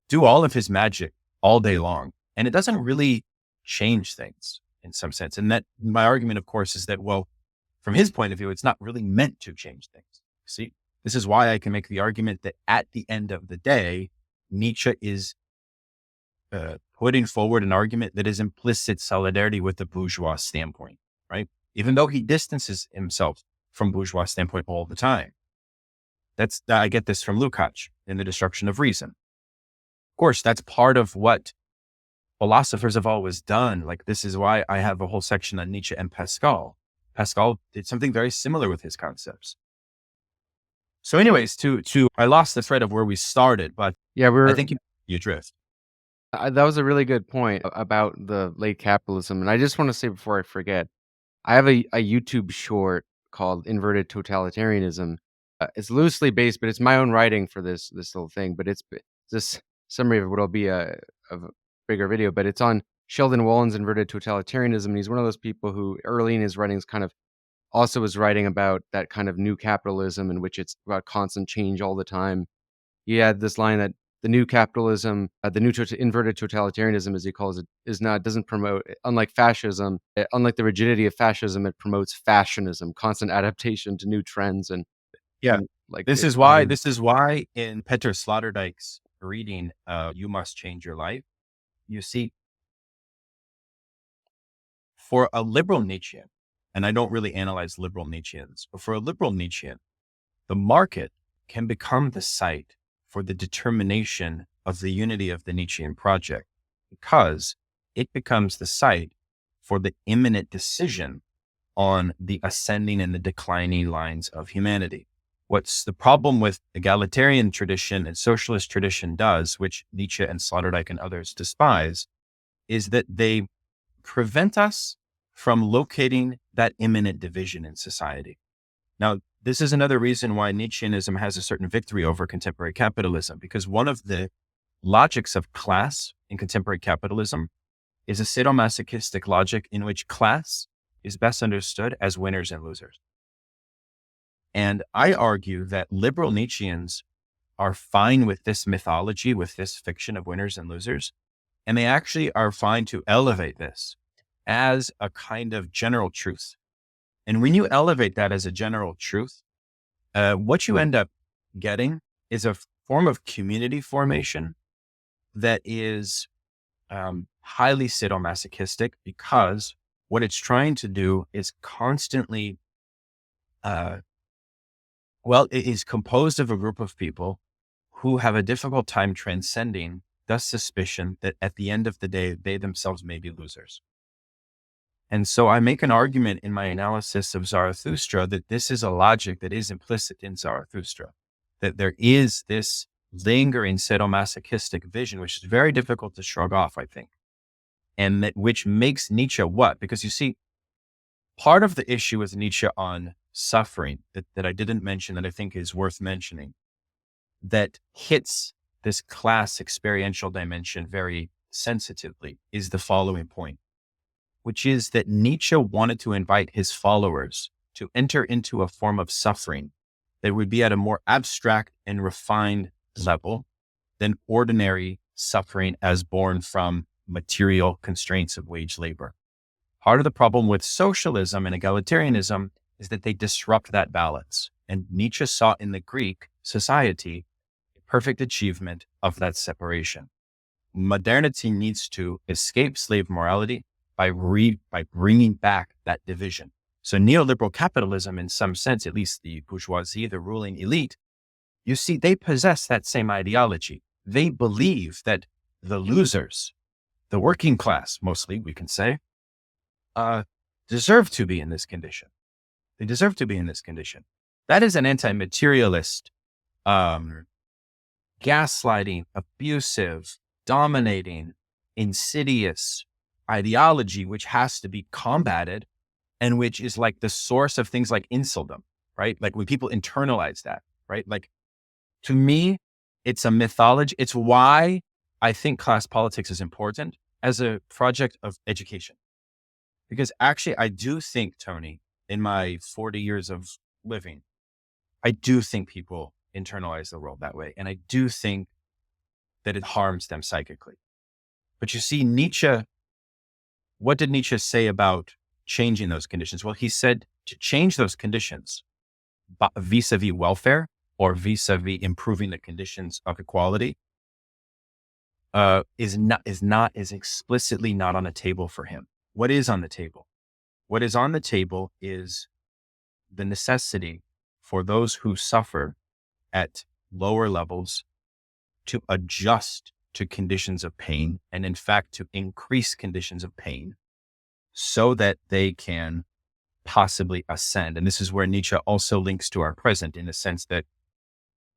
do all of his magic all day long. And it doesn't really change things in some sense. And that my argument, of course, is that, well, from his point of view, it's not really meant to change things. See, this is why I can make the argument that at the end of the day, Nietzsche is putting forward an argument that is implicit solidarity with the bourgeois standpoint, right? Even though he distances himself from bourgeois standpoint all the time. I get this from Lukács in The Destruction of Reason. Of course, that's part of what philosophers have always done. Like, this is why I have a whole section on Nietzsche and Pascal. Pascal did something very similar with his concepts. So anyways, I lost the thread of where we started, but Yeah, I think you drift. that was a really good point about the late capitalism. And I just want to say before I forget, I have a YouTube short called Inverted Totalitarianism. It's loosely based, but it's my own writing for this little thing. But it's this summary of what will be a bigger video. But it's on Sheldon Wallen's Inverted Totalitarianism. And he's one of those people who early in his writings kind of also was writing about that kind of new capitalism in which it's about constant change all the time. He had this line that the new capitalism, the new inverted totalitarianism, as he calls it, doesn't promote, unlike fascism, unlike the rigidity of fascism, it promotes fashionism, constant adaptation to new trends. And like this is why in Peter Sloterdijk's reading, You Must Change Your Life, you see, for a liberal Nietzschean, and I don't really analyze liberal Nietzscheans, but for a liberal Nietzschean, the market can become the site for the determination of the unity of the Nietzschean project, because it becomes the site for the imminent decision on the ascending and the declining lines of humanity. What's the problem with egalitarian tradition and socialist tradition does, which Nietzsche and Sloterdijk and others despise, is that they prevent us from locating that imminent division in society. Now, this is another reason why Nietzscheanism has a certain victory over contemporary capitalism, because one of the logics of class in contemporary capitalism is a sadomasochistic logic in which class is best understood as winners and losers. And I argue that liberal Nietzscheans are fine with this mythology, with this fiction of winners and losers, and they actually are fine to elevate this as a kind of general truth. And when you elevate that as a general truth, what you end up getting is a form of community formation that is highly sadomasochistic, because what it's trying to do is constantly, it is composed of a group of people who have a difficult time transcending the suspicion that at the end of the day, they themselves may be losers. And so I make an argument in my analysis of Zarathustra that this is a logic that is implicit in Zarathustra, that there is this lingering sadomasochistic vision, which is very difficult to shrug off, I think. And that which makes Nietzsche what? Because you see, part of the issue with Nietzsche on suffering that I didn't mention, that I think is worth mentioning, that hits this class experiential dimension very sensitively, is the following point, which is that Nietzsche wanted to invite his followers to enter into a form of suffering that would be at a more abstract and refined level than ordinary suffering as born from material constraints of wage labor. Part of the problem with socialism and egalitarianism is that they disrupt that balance. And Nietzsche saw in the Greek society a perfect achievement of that separation. Modernity needs to escape slave morality by bringing back that division. So neoliberal capitalism, in some sense, at least the bourgeoisie, the ruling elite, you see, they possess that same ideology. They believe that the losers, the working class, mostly, we can say, deserve to be in this condition. They deserve to be in this condition. That is an anti-materialist, gaslighting, abusive, dominating, insidious ideology, which has to be combated, and which is like the source of things like inceldom, right? Like when people internalize that, right? Like, to me, it's a mythology. It's why I think class politics is important as a project of education. Because actually, I do think, Tony, in my 40 years of living, I do think people internalize the world that way. And I do think that it harms them psychically. But you see, Nietzsche, what did Nietzsche say about changing those conditions? Well, he said to change those conditions vis-a-vis welfare or vis-a-vis improving the conditions of equality, is explicitly not on the table for him. What is on the table? What is on the table is the necessity for those who suffer at lower levels to adjust to conditions of pain, and in fact, to increase conditions of pain so that they can possibly ascend. And this is where Nietzsche also links to our present, in the sense that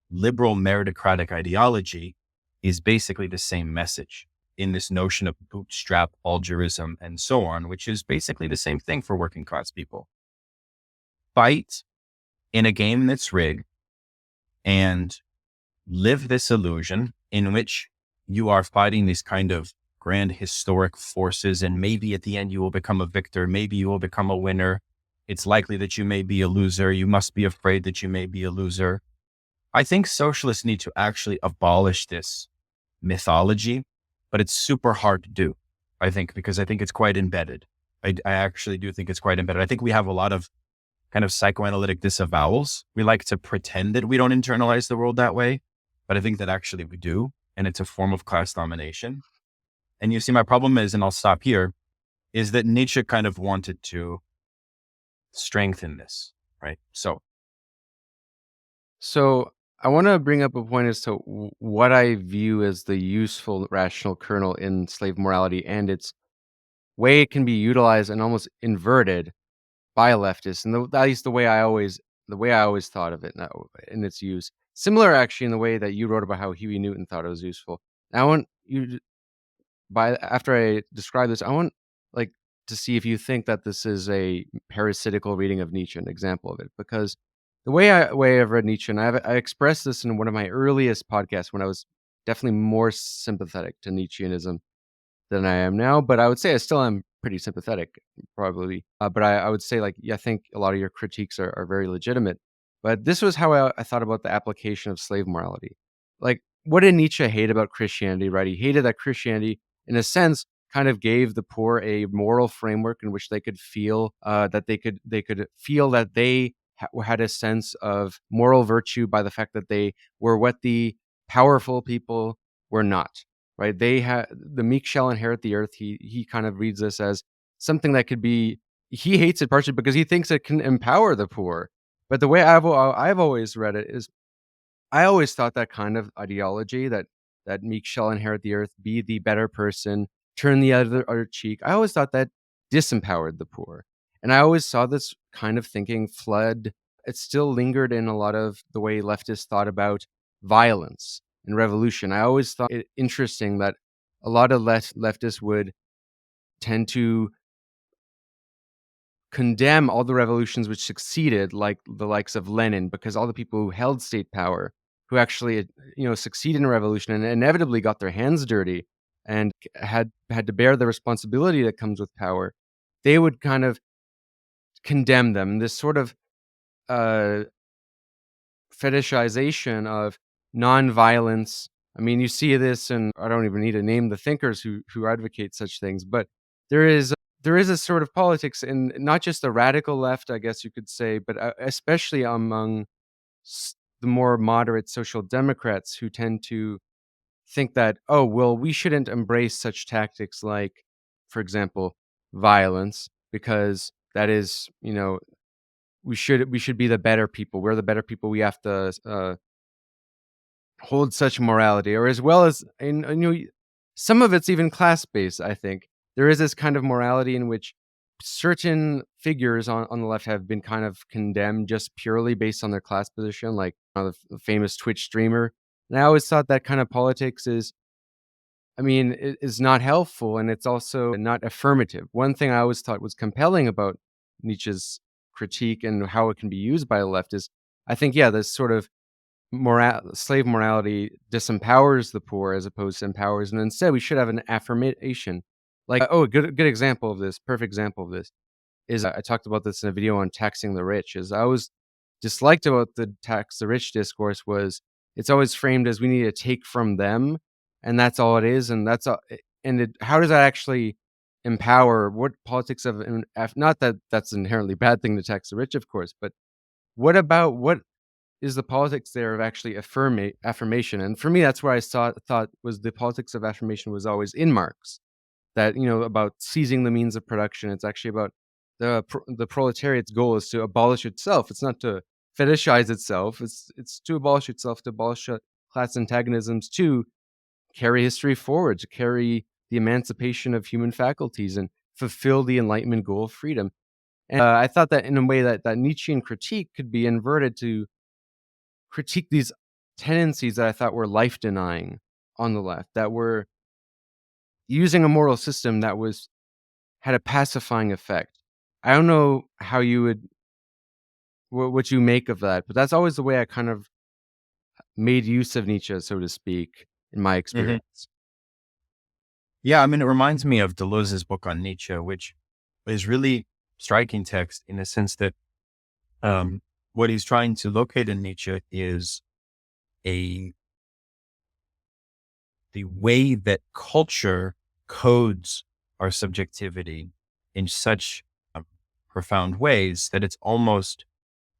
liberal meritocratic ideology is basically the same message in this notion of bootstrap altruism and so on, which is basically the same thing for working class people. Fight in a game that's rigged and live this illusion in which you are fighting these kind of grand historic forces, and maybe at the end you will become a victor, maybe you will become a winner. It's likely that you may be a loser. You must be afraid that you may be a loser. I think socialists need to actually abolish this mythology, but it's super hard to do, I think, because I think it's quite embedded. I actually do think it's quite embedded. I think we have a lot of kind of psychoanalytic disavowals. We like to pretend that we don't internalize the world that way, but I think that actually we do, and it's a form of class domination. And you see, my problem is, and I'll stop here, is that Nietzsche kind of wanted to strengthen this, right? So I want to bring up a point as to what I view as the useful rational kernel in slave morality and its way it can be utilized and almost inverted by leftists, and at least the way I always thought of it in its use. Similar, actually, in the way that you wrote about how Huey Newton thought it was useful. Now, I want you, after I describe this, I want like to see if you think that this is a parasitical reading of Nietzsche, an example of it, because the way I've read Nietzsche, and I expressed this in one of my earliest podcasts when I was definitely more sympathetic to Nietzscheanism than I am now, but I would say I still am pretty sympathetic, probably. But I would say, like, yeah, I think a lot of your critiques are very legitimate. But this was how I thought about the application of slave morality. Like, what did Nietzsche hate about Christianity, right? He hated that Christianity, in a sense, kind of gave the poor a moral framework in which they could feel that they could feel that they had a sense of moral virtue by the fact that they were what the powerful people were not. Right? The meek shall inherit the earth. He kind of reads this as something that could be. He hates it partially because he thinks it can empower the poor. But the way I've always read it is, I always thought that kind of ideology, that meek shall inherit the earth, be the better person, turn the other cheek. I always thought that disempowered the poor, and I always saw this kind of thinking flood. It still lingered in a lot of the way leftists thought about violence and revolution. I always thought it interesting that a lot of leftists would tend to condemn all the revolutions which succeeded, like the likes of Lenin, because all the people who held state power, who actually succeeded in a revolution and inevitably got their hands dirty and had to bear the responsibility that comes with power, they would kind of condemn them. This sort of fetishization of nonviolence. I mean, you see this, and I don't even need to name the thinkers who advocate such things, but there is a sort of politics in not just the radical left, I guess you could say, but especially among the more moderate social democrats, who tend to think that, oh, well, we shouldn't embrace such tactics like, for example, violence, because that is, we should be the better people. We're the better people. We have to hold such morality, or as well as, some of it's even class based. I think there is this kind of morality in which certain figures on the left have been kind of condemned just purely based on their class position, like the famous Twitch streamer. And I always thought that kind of politics is not helpful, and it's also not affirmative. One thing I always thought was compelling about Nietzsche's critique and how it can be used by the left is, I think, this sort of slave morality disempowers the poor as opposed to empowers, and instead we should have an affirmation. Like, a good example of this, perfect example of this, is I talked about this in a video on taxing the rich. Is I always disliked about the tax the rich discourse was, it's always framed as we need to take from them, and that's all it is, and that's all. And how does that actually empower? What politics of, not that that's an inherently bad thing to tax the rich, of course, but what is the politics there of actually affirmation. And for me, that's where I thought was the politics of affirmation was always in Marx. That, about seizing the means of production. It's actually about the proletariat's goal is to abolish itself. It's not to fetishize itself. It's to abolish itself, to abolish class antagonisms, to carry history forward, to carry the emancipation of human faculties and fulfill the Enlightenment goal of freedom. And I thought that in a way that Nietzschean critique could be inverted to critique these tendencies that I thought were life-denying on the left, that were using a moral system that had a pacifying effect. I don't know how you would, what you make of that, but that's always the way I kind of made use of Nietzsche, so to speak, in my experience. Yeah, I mean, it reminds me of Deleuze's book on Nietzsche, which is really striking text in the sense that what he's trying to locate in Nietzsche is the way that culture codes our subjectivity in such profound ways that it's almost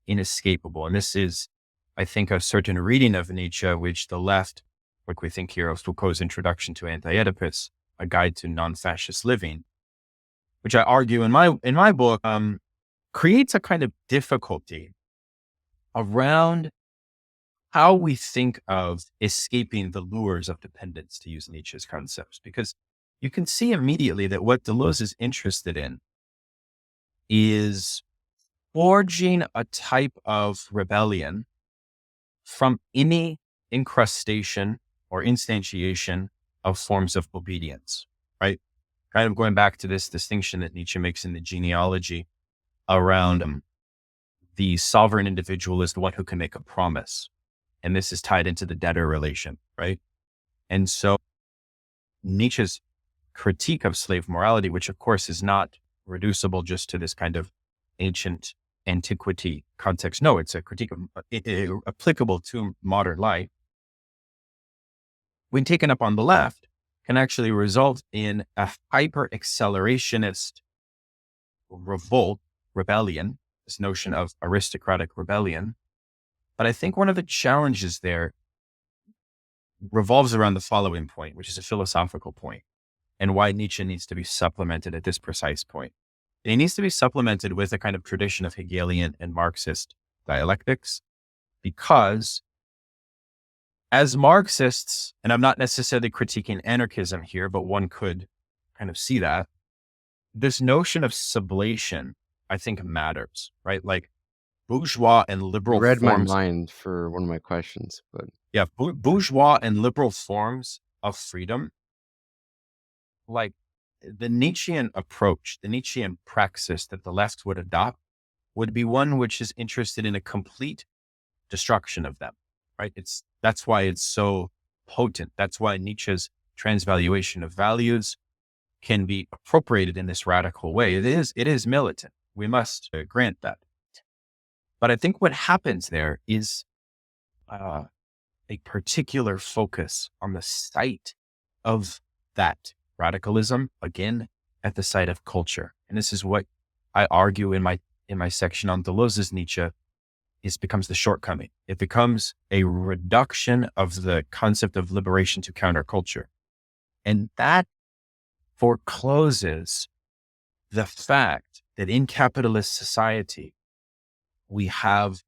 inescapable. And this is, I think, a certain reading of Nietzsche, which the left, like we think here of Foucault's Introduction to Anti-Oedipus, A Guide to Non-Fascist Living, which I argue in my book, creates a kind of difficulty around how we think of escaping the lures of dependence, to use Nietzsche's concepts, because you can see immediately that what Deleuze is interested in is forging a type of rebellion from any incrustation or instantiation of forms of obedience, right? Kind of going back to this distinction that Nietzsche makes in the genealogy around the sovereign individual is the one who can make a promise. And this is tied into the debtor relation, right? And so Nietzsche's critique of slave morality, which of course is not reducible just to this kind of ancient antiquity context. No, it's a critique of applicable to modern life. When taken up on the left, can actually result in a hyper accelerationist rebellion, this notion of aristocratic rebellion. But I think one of the challenges there revolves around the following point, which is a philosophical point, and why Nietzsche needs to be supplemented at this precise point. It needs to be supplemented with a kind of tradition of Hegelian and Marxist dialectics, because as Marxists, and I'm not necessarily critiquing anarchism here, but one could kind of see that, this notion of sublation, I think, matters, right? Like bourgeois and liberal You read forms. my mind for one of my questions, but Yeah, bourgeois and liberal forms of freedom, like the Nietzschean approach, the Nietzschean praxis that the left would adopt would be one which is interested in a complete destruction of them, right? That's why it's so potent. That's why Nietzsche's transvaluation of values can be appropriated in this radical way. It is militant. We must grant that. But I think what happens there is a particular focus on the site of that radicalism, again, at the site of culture. And this is what I argue in my section on Deleuze's Nietzsche, becomes the shortcoming. It becomes a reduction of the concept of liberation to counterculture. And that forecloses the fact that in capitalist society, we have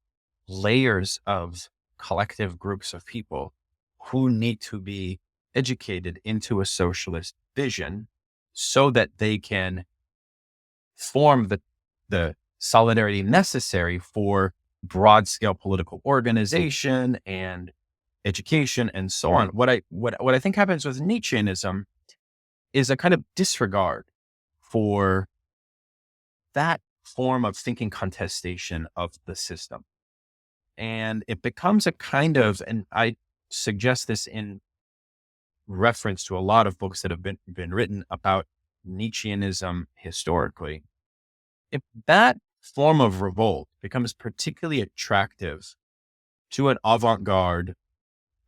layers of collective groups of people who need to be educated into a socialist vision so that they can form the solidarity necessary for broad scale political organization and education and so on. What I think happens with Nietzscheanism is a kind of disregard for that form of thinking contestation of the system. And it becomes a kind of, and I suggest this in reference to a lot of books that have been written about Nietzscheanism historically. If that form of revolt becomes particularly attractive to an avant-garde,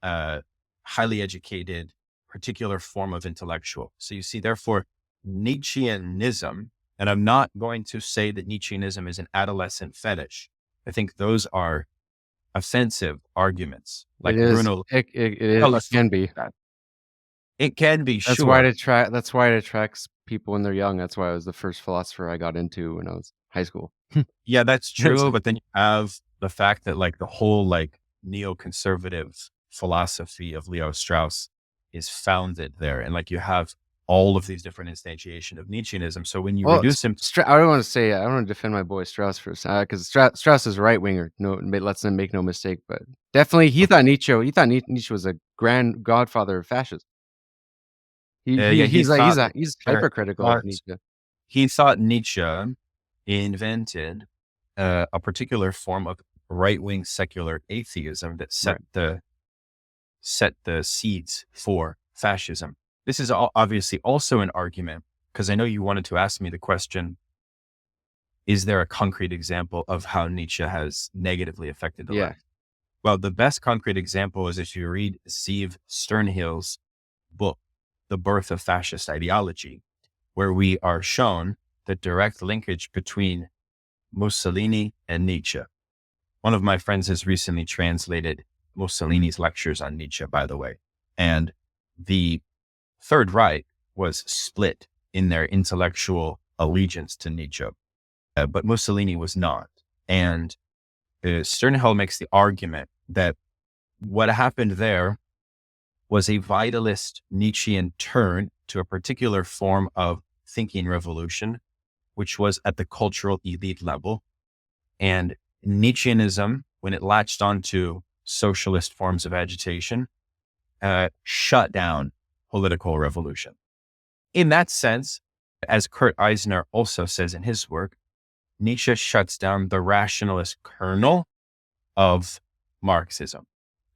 highly educated, particular form of intellectual. So you see, therefore, Nietzscheanism, and I'm not going to say that Nietzscheanism is an adolescent fetish. I think those are offensive arguments, like It is. Bruno. It can be. It can be, That's sure. why that's why it attracts people when they're young. That's why I was the first philosopher I got into when I was high school. Yeah, that's true. But then you have the fact that like the whole like neoconservative philosophy of Leo Strauss is founded there. And like you have all of these different instantiation of Nietzscheanism. So when you reduce him, I don't want to defend my boy Strauss for a second, because Strauss is a right winger. No, let's make no mistake. But definitely, he thought Nietzsche was a grand godfather of fascism. He's hypercritical of Nietzsche. He thought Nietzsche invented a particular form of right-wing secular atheism that set the seeds for fascism. This is obviously also an argument, because I know you wanted to ask me the question, is there a concrete example of how Nietzsche has negatively affected the left? Well, the best concrete example is if you read Siv Sternhill's book, The Birth of Fascist Ideology, where we are shown the direct linkage between Mussolini and Nietzsche. One of my friends has recently translated Mussolini's lectures on Nietzsche, by the way. And the Third Reich was split in their intellectual allegiance to Nietzsche, but Mussolini was not. And Sternhill makes the argument that what happened there was a vitalist Nietzschean turn to a particular form of thinking revolution, which was at the cultural elite level. And Nietzscheanism, when it latched onto socialist forms of agitation, shut down political revolution. In that sense, as Kurt Eisner also says in his work, Nietzsche shuts down the rationalist kernel of Marxism,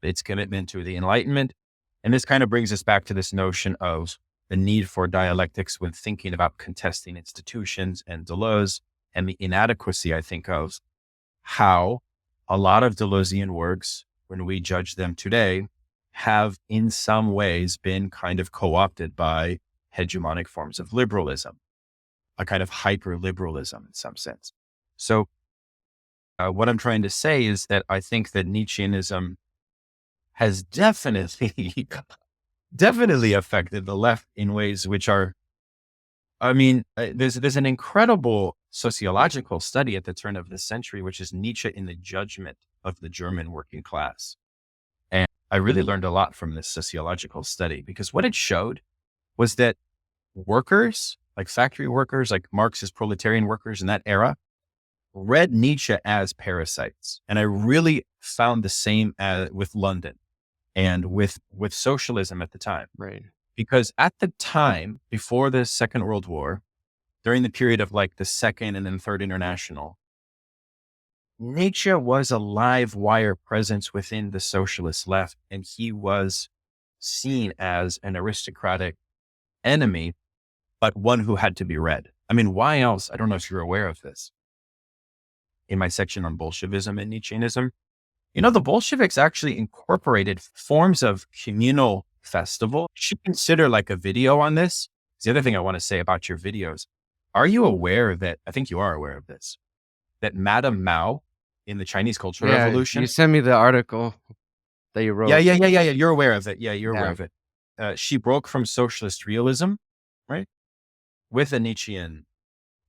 its commitment to the Enlightenment. And this kind of brings us back to this notion of the need for dialectics when thinking about contesting institutions and Deleuze, and the inadequacy, I think, of how a lot of Deleuzian works, when we judge them today, have in some ways been kind of co-opted by hegemonic forms of liberalism, a kind of hyper-liberalism in some sense. So what I'm trying to say is that I think that Nietzscheanism has definitely affected the left in ways which are, there's an incredible sociological study at the turn of the century, which is Nietzsche in the Judgment of the German Working Class. And I really learned a lot from this sociological study, because what it showed was that workers, like factory workers, like Marxist proletarian workers in that era, read Nietzsche as parasites. And I really found the same with London and with socialism at the time. Right. Because at the time, before the Second World War, during the period of like the Second and then Third International, Nietzsche was a live wire presence within the socialist left, and he was seen as an aristocratic enemy, but one who had to be read. I mean, why else? I don't know if you're aware of this. In my section on Bolshevism and Nietzscheanism, the Bolsheviks actually incorporated forms of communal festival. You should consider like a video on this. The other thing I want to say about your videos, are you aware that, I think you are aware of this, that Madame Mao in the Chinese Cultural Revolution. You sent me the article that you wrote. Yeah. You're aware of it. Yeah, you're aware of it. She broke from socialist realism, right, with a Nietzschean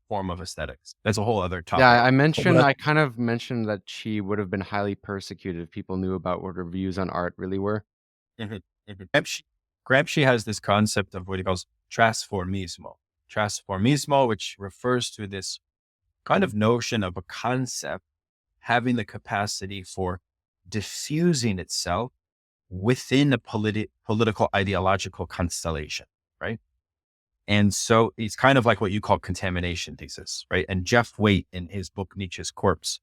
form of aesthetics. That's a whole other topic. Yeah, I kind of mentioned that she would have been highly persecuted if people knew about what her views on art really were. Gramsci has this concept of what he calls trasformismo, which refers to this kind of notion of a concept having the capacity for diffusing itself within a political ideological constellation, right? And so it's kind of like what you call contamination thesis, right? And Jeff Waite, in his book Nietzsche's Corpse,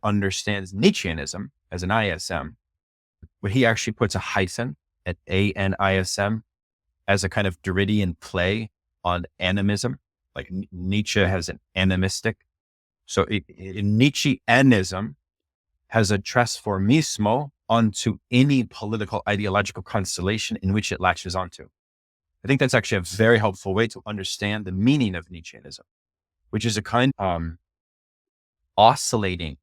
understands Nietzscheanism as an ISM, but he actually puts a hyphen at ANISM as a kind of Derridian play on animism. Like Nietzsche has an animistic. So Nietzscheanism has a trasformismo onto any political ideological constellation in which it latches onto. I think that's actually a very helpful way to understand the meaning of Nietzscheanism, which is a kind of oscillating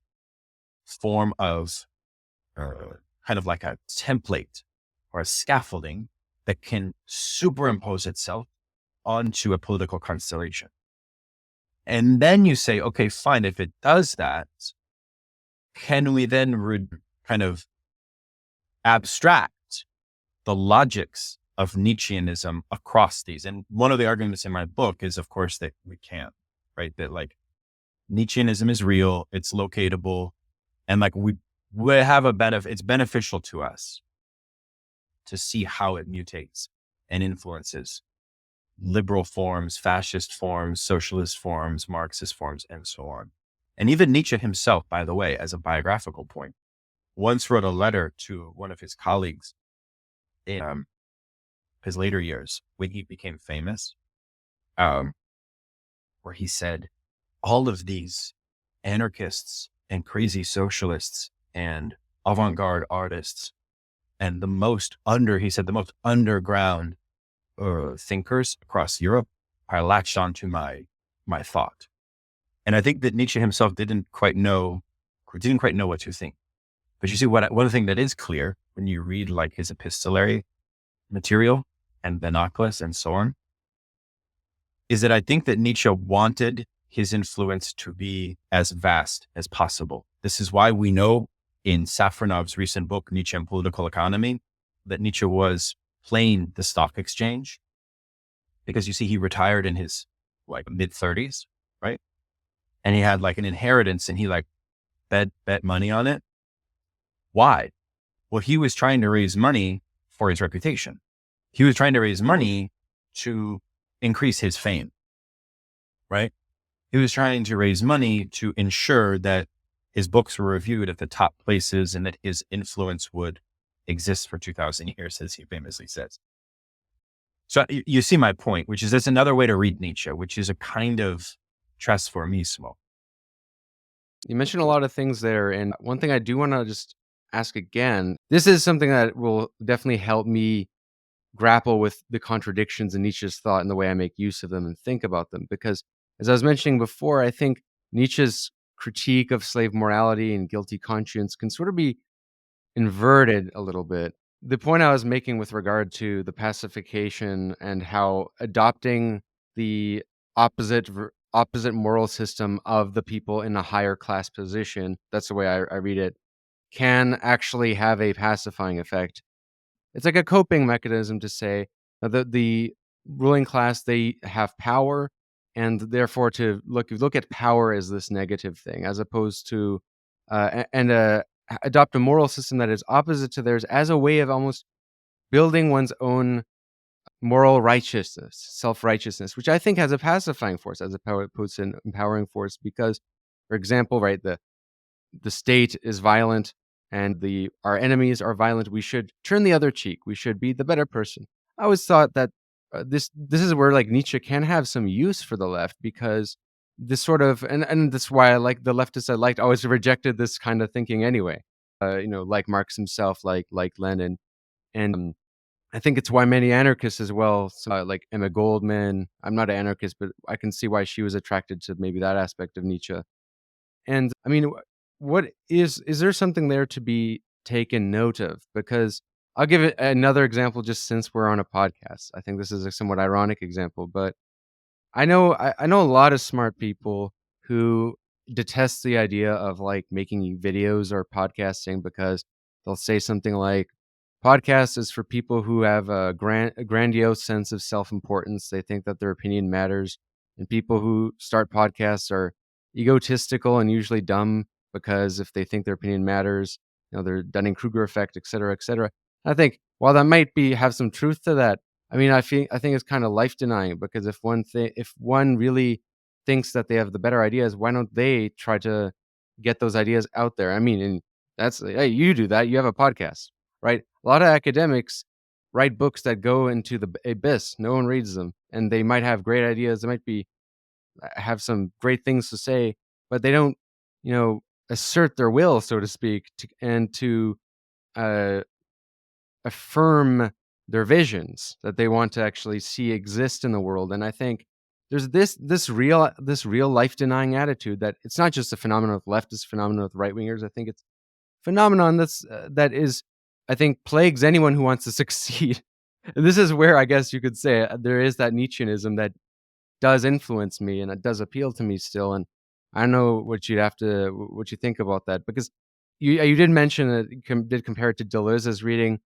form of kind of like a template or a scaffolding that can superimpose itself onto a political constellation. And then you say, okay, fine, if it does that, can we then kind of abstract the logics of Nietzscheanism across these? And one of the arguments in my book is, of course, that we can't, right? That like Nietzscheanism is real, it's locatable, and like we have a benefit, it's beneficial to us to see how it mutates and influences liberal forms, fascist forms, socialist forms, Marxist forms, and so on. And even Nietzsche himself, by the way, as a biographical point, once wrote a letter to one of his colleagues in his later years when he became famous, where he said, all of these anarchists and crazy socialists and avant-garde artists and the most underground thinkers across Europe are latched onto my thought. And I think that Nietzsche himself didn't quite know what to think. But you see, one thing that is clear when you read like his epistolary material and Binoculus and so on, is that I think that Nietzsche wanted his influence to be as vast as possible. This is why we know in Safronov's recent book, Nietzsche and Political Economy, that Nietzsche was playing the stock exchange, because you see, he retired in his like mid-30s, right? And he had like an inheritance and he like bet money on it. Why? Well, he was trying to raise money for his reputation. He was trying to raise money to increase his fame, right? He was trying to raise money to ensure that his books were reviewed at the top places and that his influence would exist for 2,000 years, as he famously says. So you see my point, which is that's another way to read Nietzsche, which is a kind of transformismo. You mentioned a lot of things there. And one thing I do want to just ask again, this is something that will definitely help me grapple with the contradictions in Nietzsche's thought and the way I make use of them and think about them. Because as I was mentioning before, I think Nietzsche's critique of slave morality and guilty conscience can sort of be inverted a little bit. The point I was making with regard to the pacification and how adopting the opposite moral system of the people in a higher class position, that's the way I read it, can actually have a pacifying effect. It's like a coping mechanism to say that the ruling class, they have power, and therefore to look at power as this negative thing, as opposed to adopt a moral system that is opposite to theirs as a way of almost building one's own moral righteousness, self-righteousness, which I think has a pacifying force as opposed to an empowering force. Because, for example, right, the state is violent and our enemies are violent. We should turn the other cheek. We should be the better person. I always thought that this is where like Nietzsche can have some use for the left, because this sort of and that's why I like the leftists I liked always rejected this kind of thinking anyway. Like Marx himself, like Lenin, and I think it's why many anarchists as well, like Emma Goldman. I'm not an anarchist, but I can see why she was attracted to maybe that aspect of Nietzsche. And I mean, what is there something there to be taken note of? Because I'll give it another example, just since we're on a podcast. I think this is a somewhat ironic example, but I know a lot of smart people who detest the idea of like making videos or podcasting, because they'll say something like, podcast is for people who have a grandiose sense of self-importance. They think that their opinion matters, and people who start podcasts are egotistical and usually dumb, because if they think their opinion matters, they're Dunning-Kruger effect, et cetera, et cetera. I think while that might have some truth to that, I mean, I think it's kind of life denying, because if one really thinks that they have the better ideas, why don't they try to get those ideas out there? I mean, and that's, hey, you do that. You have a podcast, right? A lot of academics write books that go into the abyss. No one reads them, and they might have great ideas. They might have some great things to say, but they don't, assert their will, so to speak, to affirm their visions that they want to actually see exist in the world. And I think there's this real life denying attitude that it's not just a phenomenon with leftists, phenomenon with right wingers. I think it's phenomenon that is, I think, plagues anyone who wants to succeed. And this is where I guess you could say there is that Nietzscheanism that does influence me and it does appeal to me still. And I don't know what you think about that, because you did mention that you did compare it to Deleuze's reading.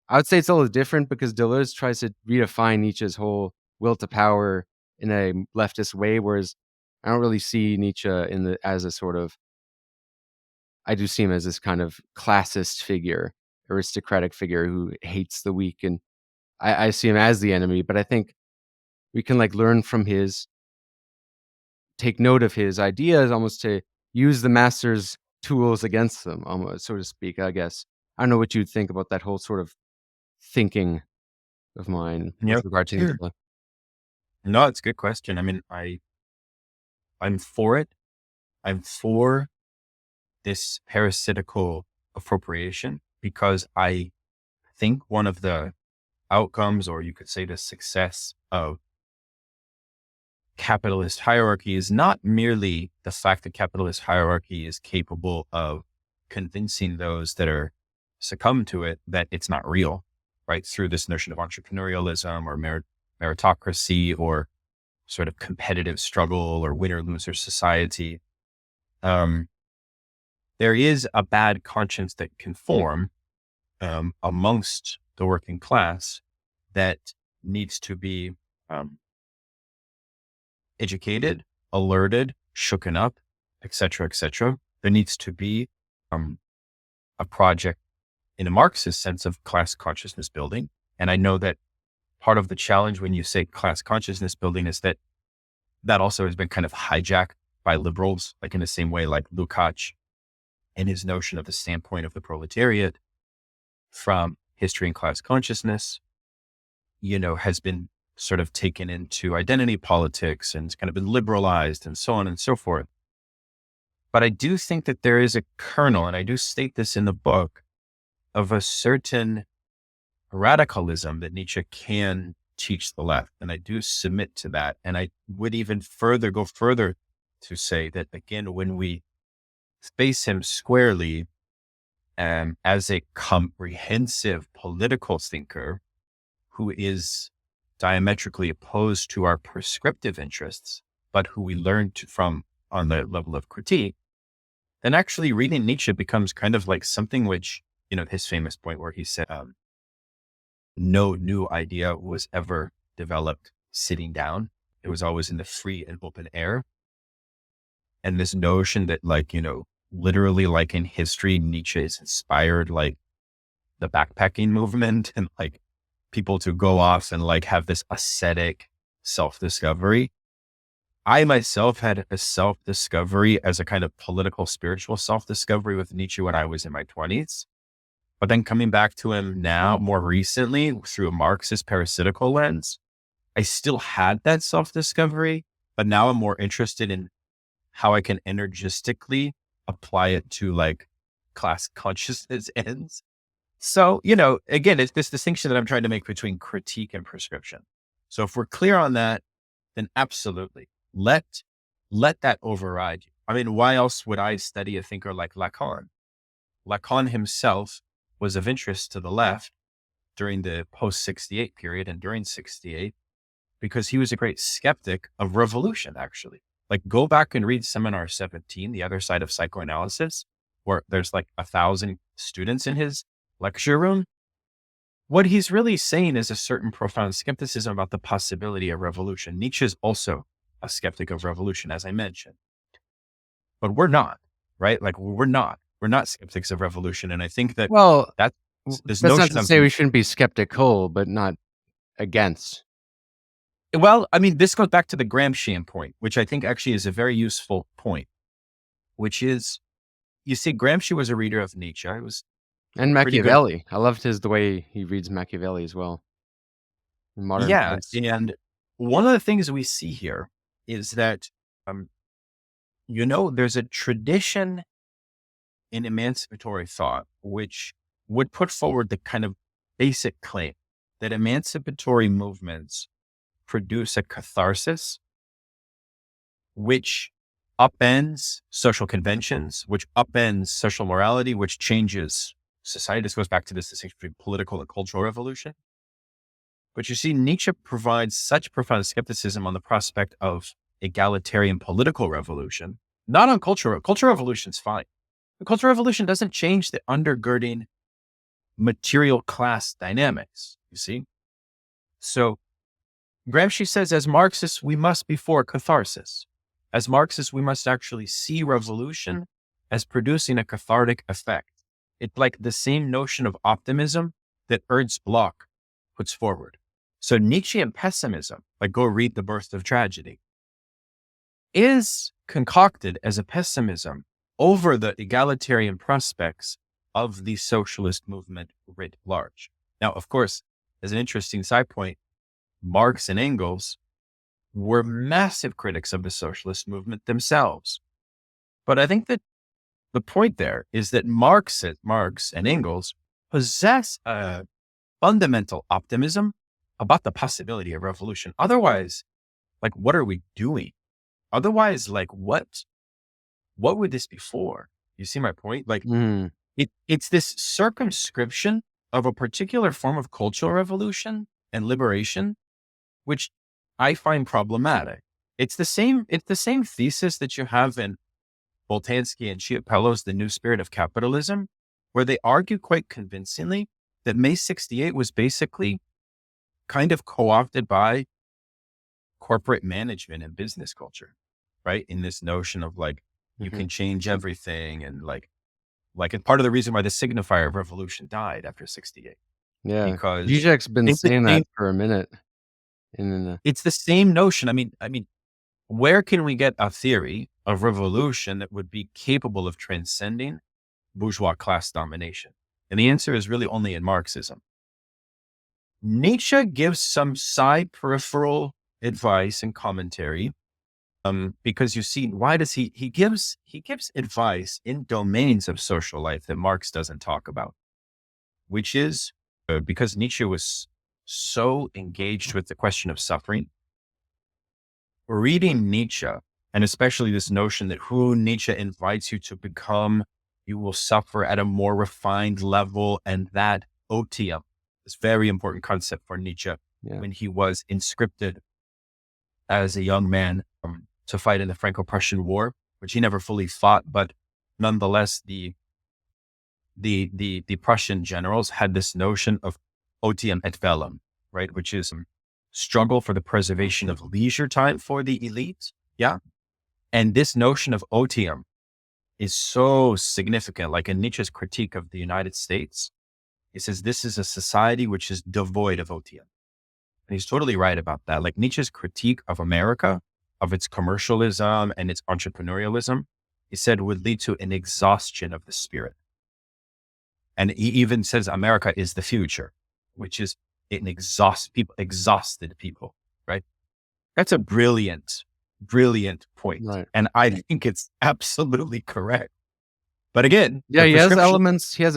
I would say it's a little different because Deleuze tries to redefine Nietzsche's whole will to power in a leftist way, whereas I don't really see Nietzsche as a sort of, I do see him as this kind of classist figure, aristocratic figure who hates the weak, and I see him as the enemy. But I think we can learn from take note of his ideas, almost to use the master's tools against them, almost, so to speak. I guess I don't know what you'd think about that whole sort of thinking of mine Yeah, with regard to sure. Nietzsche. No, it's a good question. I mean, I'm for it. I'm for this parasitical appropriation because I think one of the outcomes, or you could say the success of capitalist hierarchy, is not merely the fact that capitalist hierarchy is capable of convincing those that are succumb to it that it's not real, right? Through this notion of entrepreneurialism or meritocracy or sort of competitive struggle or winner-loser society. There is a bad conscience that can form amongst the working class that needs to be educated, alerted, shooken up, etc., etc. There needs to be a project in a Marxist sense of class consciousness building. And I know that part of the challenge when you say class consciousness building is that also has been kind of hijacked by liberals, like in the same way like Lukács and his notion of the standpoint of the proletariat from history and class consciousness, has been sort of taken into identity politics and it's kind of been liberalized and so on and so forth. But I do think that there is a kernel, and I do state this in the book, of a certain radicalism that Nietzsche can teach the left. And I do submit to that. And I would even go further to say that, again, when we face him squarely as a comprehensive political thinker who is diametrically opposed to our prescriptive interests, but who we learn from on the level of critique, then actually reading Nietzsche becomes kind of like something which, his famous point where he said, no new idea was ever developed sitting down. It was always in the free and open air. And this notion that literally like in history, Nietzsche is inspired like the backpacking movement and like people to go off and like have this ascetic self-discovery. I myself had a self-discovery as a kind of political, spiritual self-discovery with Nietzsche when I was in my 20s. But then coming back to him now, more recently, through a Marxist parasitical lens, I still had that self-discovery, but now I'm more interested in how I can energistically apply it to like class consciousness ends. So, again, it's this distinction that I'm trying to make between critique and prescription. So if we're clear on that, then absolutely let that override you. I mean, why else would I study a thinker like Lacan? Lacan himself was of interest to the left during the post-68 period and during 68, because he was a great skeptic of revolution, actually. Like, go back and read Seminar 17, The Other Side of Psychoanalysis, where there's like 1,000 students in his lecture room. What he's really saying is a certain profound skepticism about the possibility of revolution. Nietzsche is also a skeptic of revolution, as I mentioned. But we're not, right? Like, we're not skeptics of revolution. And I think that that's not to say we shouldn't be skeptical, but not against. Well, I mean, this goes back to the Gramscian point, which I think actually is a very useful point, which is, you see, Gramsci was a reader of Nietzsche. And Machiavelli. I loved the way he reads Machiavelli as well. In modern times. And one of the things we see here is that, there's a tradition in emancipatory thought, which would put forward the kind of basic claim that emancipatory movements produce a catharsis, which upends social conventions, which upends social morality, which changes society. This goes back to this distinction between political and cultural revolution. But you see, Nietzsche provides such profound skepticism on the prospect of egalitarian political revolution, not on cultural. Cultural revolution's fine. The cultural revolution doesn't change the undergirding material class dynamics, you see? So Gramsci says, as Marxists, we must be for catharsis. As Marxists, we must actually see revolution as producing a cathartic effect. It's like the same notion of optimism that Ernst Bloch puts forward. So Nietzschean pessimism, like go read The Birth of Tragedy, is concocted as a pessimism over the egalitarian prospects of the socialist movement writ large. Now, of course, as an interesting side point, Marx and Engels were massive critics of the socialist movement themselves. But I think that the point there is that Marx and Engels possess a fundamental optimism about the possibility of revolution. Otherwise, like, what are we doing? Otherwise, like, what would this be for? You see my point? Like, it's this circumscription of a particular form of cultural revolution and liberation, which I find problematic. It's the same thesis that you have in Boltanski and Chiapello's The New Spirit of Capitalism, where they argue quite convincingly that May 68 was basically kind of co-opted by corporate management and business culture, right? In this notion of like, you can change everything. And like it's part of the reason why the signifier of revolution died after 68. Yeah. Because Zizek's been saying that for a minute. It's the same notion. I mean, where can we get a theory of revolution that would be capable of transcending bourgeois class domination? And the answer is really only in Marxism. Nietzsche gives some side peripheral advice and commentary, because you see, why does he gives advice in domains of social life that Marx doesn't talk about, which is because Nietzsche was so engaged with the question of suffering. Reading Nietzsche, and especially this notion that who Nietzsche invites you to become, you will suffer at a more refined level, and that otium, this very important concept for Nietzsche when he was inscripted as a young man to fight in the Franco-Prussian War, which he never fully fought, but nonetheless, the Prussian generals had this notion of otium et velum, right? Which is struggle for the preservation of leisure time for the elite. Yeah. And this notion of otium is so significant. Like in Nietzsche's critique of the United States, he says, this is a society which is devoid of otium. And he's totally right about that. Like Nietzsche's critique of America, of its commercialism and its entrepreneurialism, he said would lead to an exhaustion of the spirit. And he even says America is the future, which is an exhausted people, right? That's a brilliant point. Right. And I think it's absolutely correct. But again, he has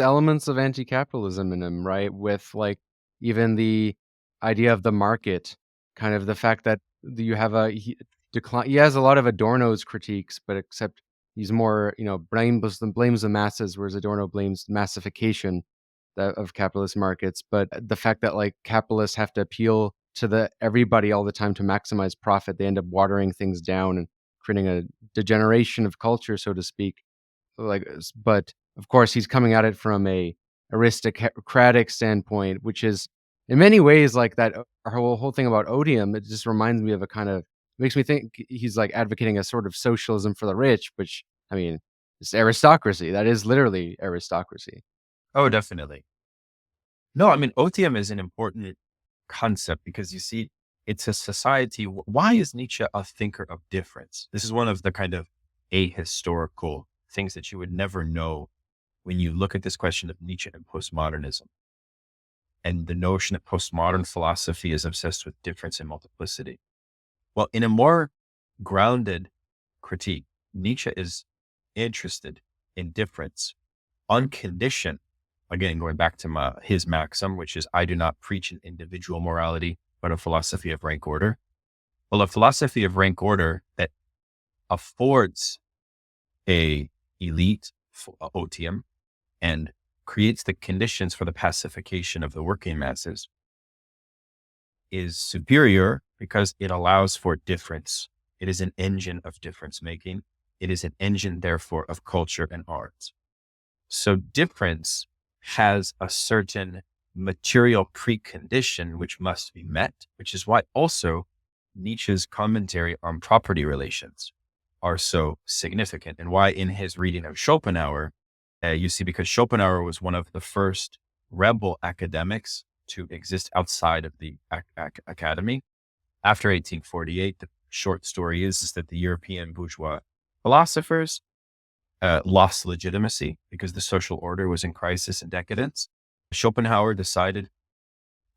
elements of anti-capitalism in him, right? With like even the idea of the market, kind of the fact that you have decline. He has a lot of Adorno's critiques, but except he's more, blames the masses, whereas Adorno blames massification of capitalist markets. But the fact that like capitalists have to appeal to everybody all the time to maximize profit, they end up watering things down and creating a degeneration of culture, so to speak. But of course, he's coming at it from a aristocratic standpoint, which is in many ways like that. Our whole thing about odium, it just reminds me of makes me think he's like advocating a sort of socialism for the rich, which, I mean, it's aristocracy. That is literally aristocracy. Oh, definitely. No, I mean, otium is an important concept because you see, it's a society. Why is Nietzsche a thinker of difference? This is one of the kind of ahistorical things that you would never know when you look at this question of Nietzsche and postmodernism and the notion that postmodern philosophy is obsessed with difference and multiplicity. Well, in a more grounded critique, Nietzsche is interested in difference on condition, again, going back to his maxim, which is, I do not preach an individual morality, but a philosophy of rank order. Well, a philosophy of rank order that affords a elite otium and creates the conditions for the pacification of the working masses is superior because it allows for difference. It is an engine of difference making. It is an engine, therefore, of culture and art. So difference has a certain material precondition which must be met, which is why also Nietzsche's commentary on property relations are so significant, and why in his reading of Schopenhauer, you see, because Schopenhauer was one of the first rebel academics to exist outside of the academy. After 1848, the short story is that the European bourgeois philosophers lost legitimacy because the social order was in crisis and decadence. Schopenhauer decided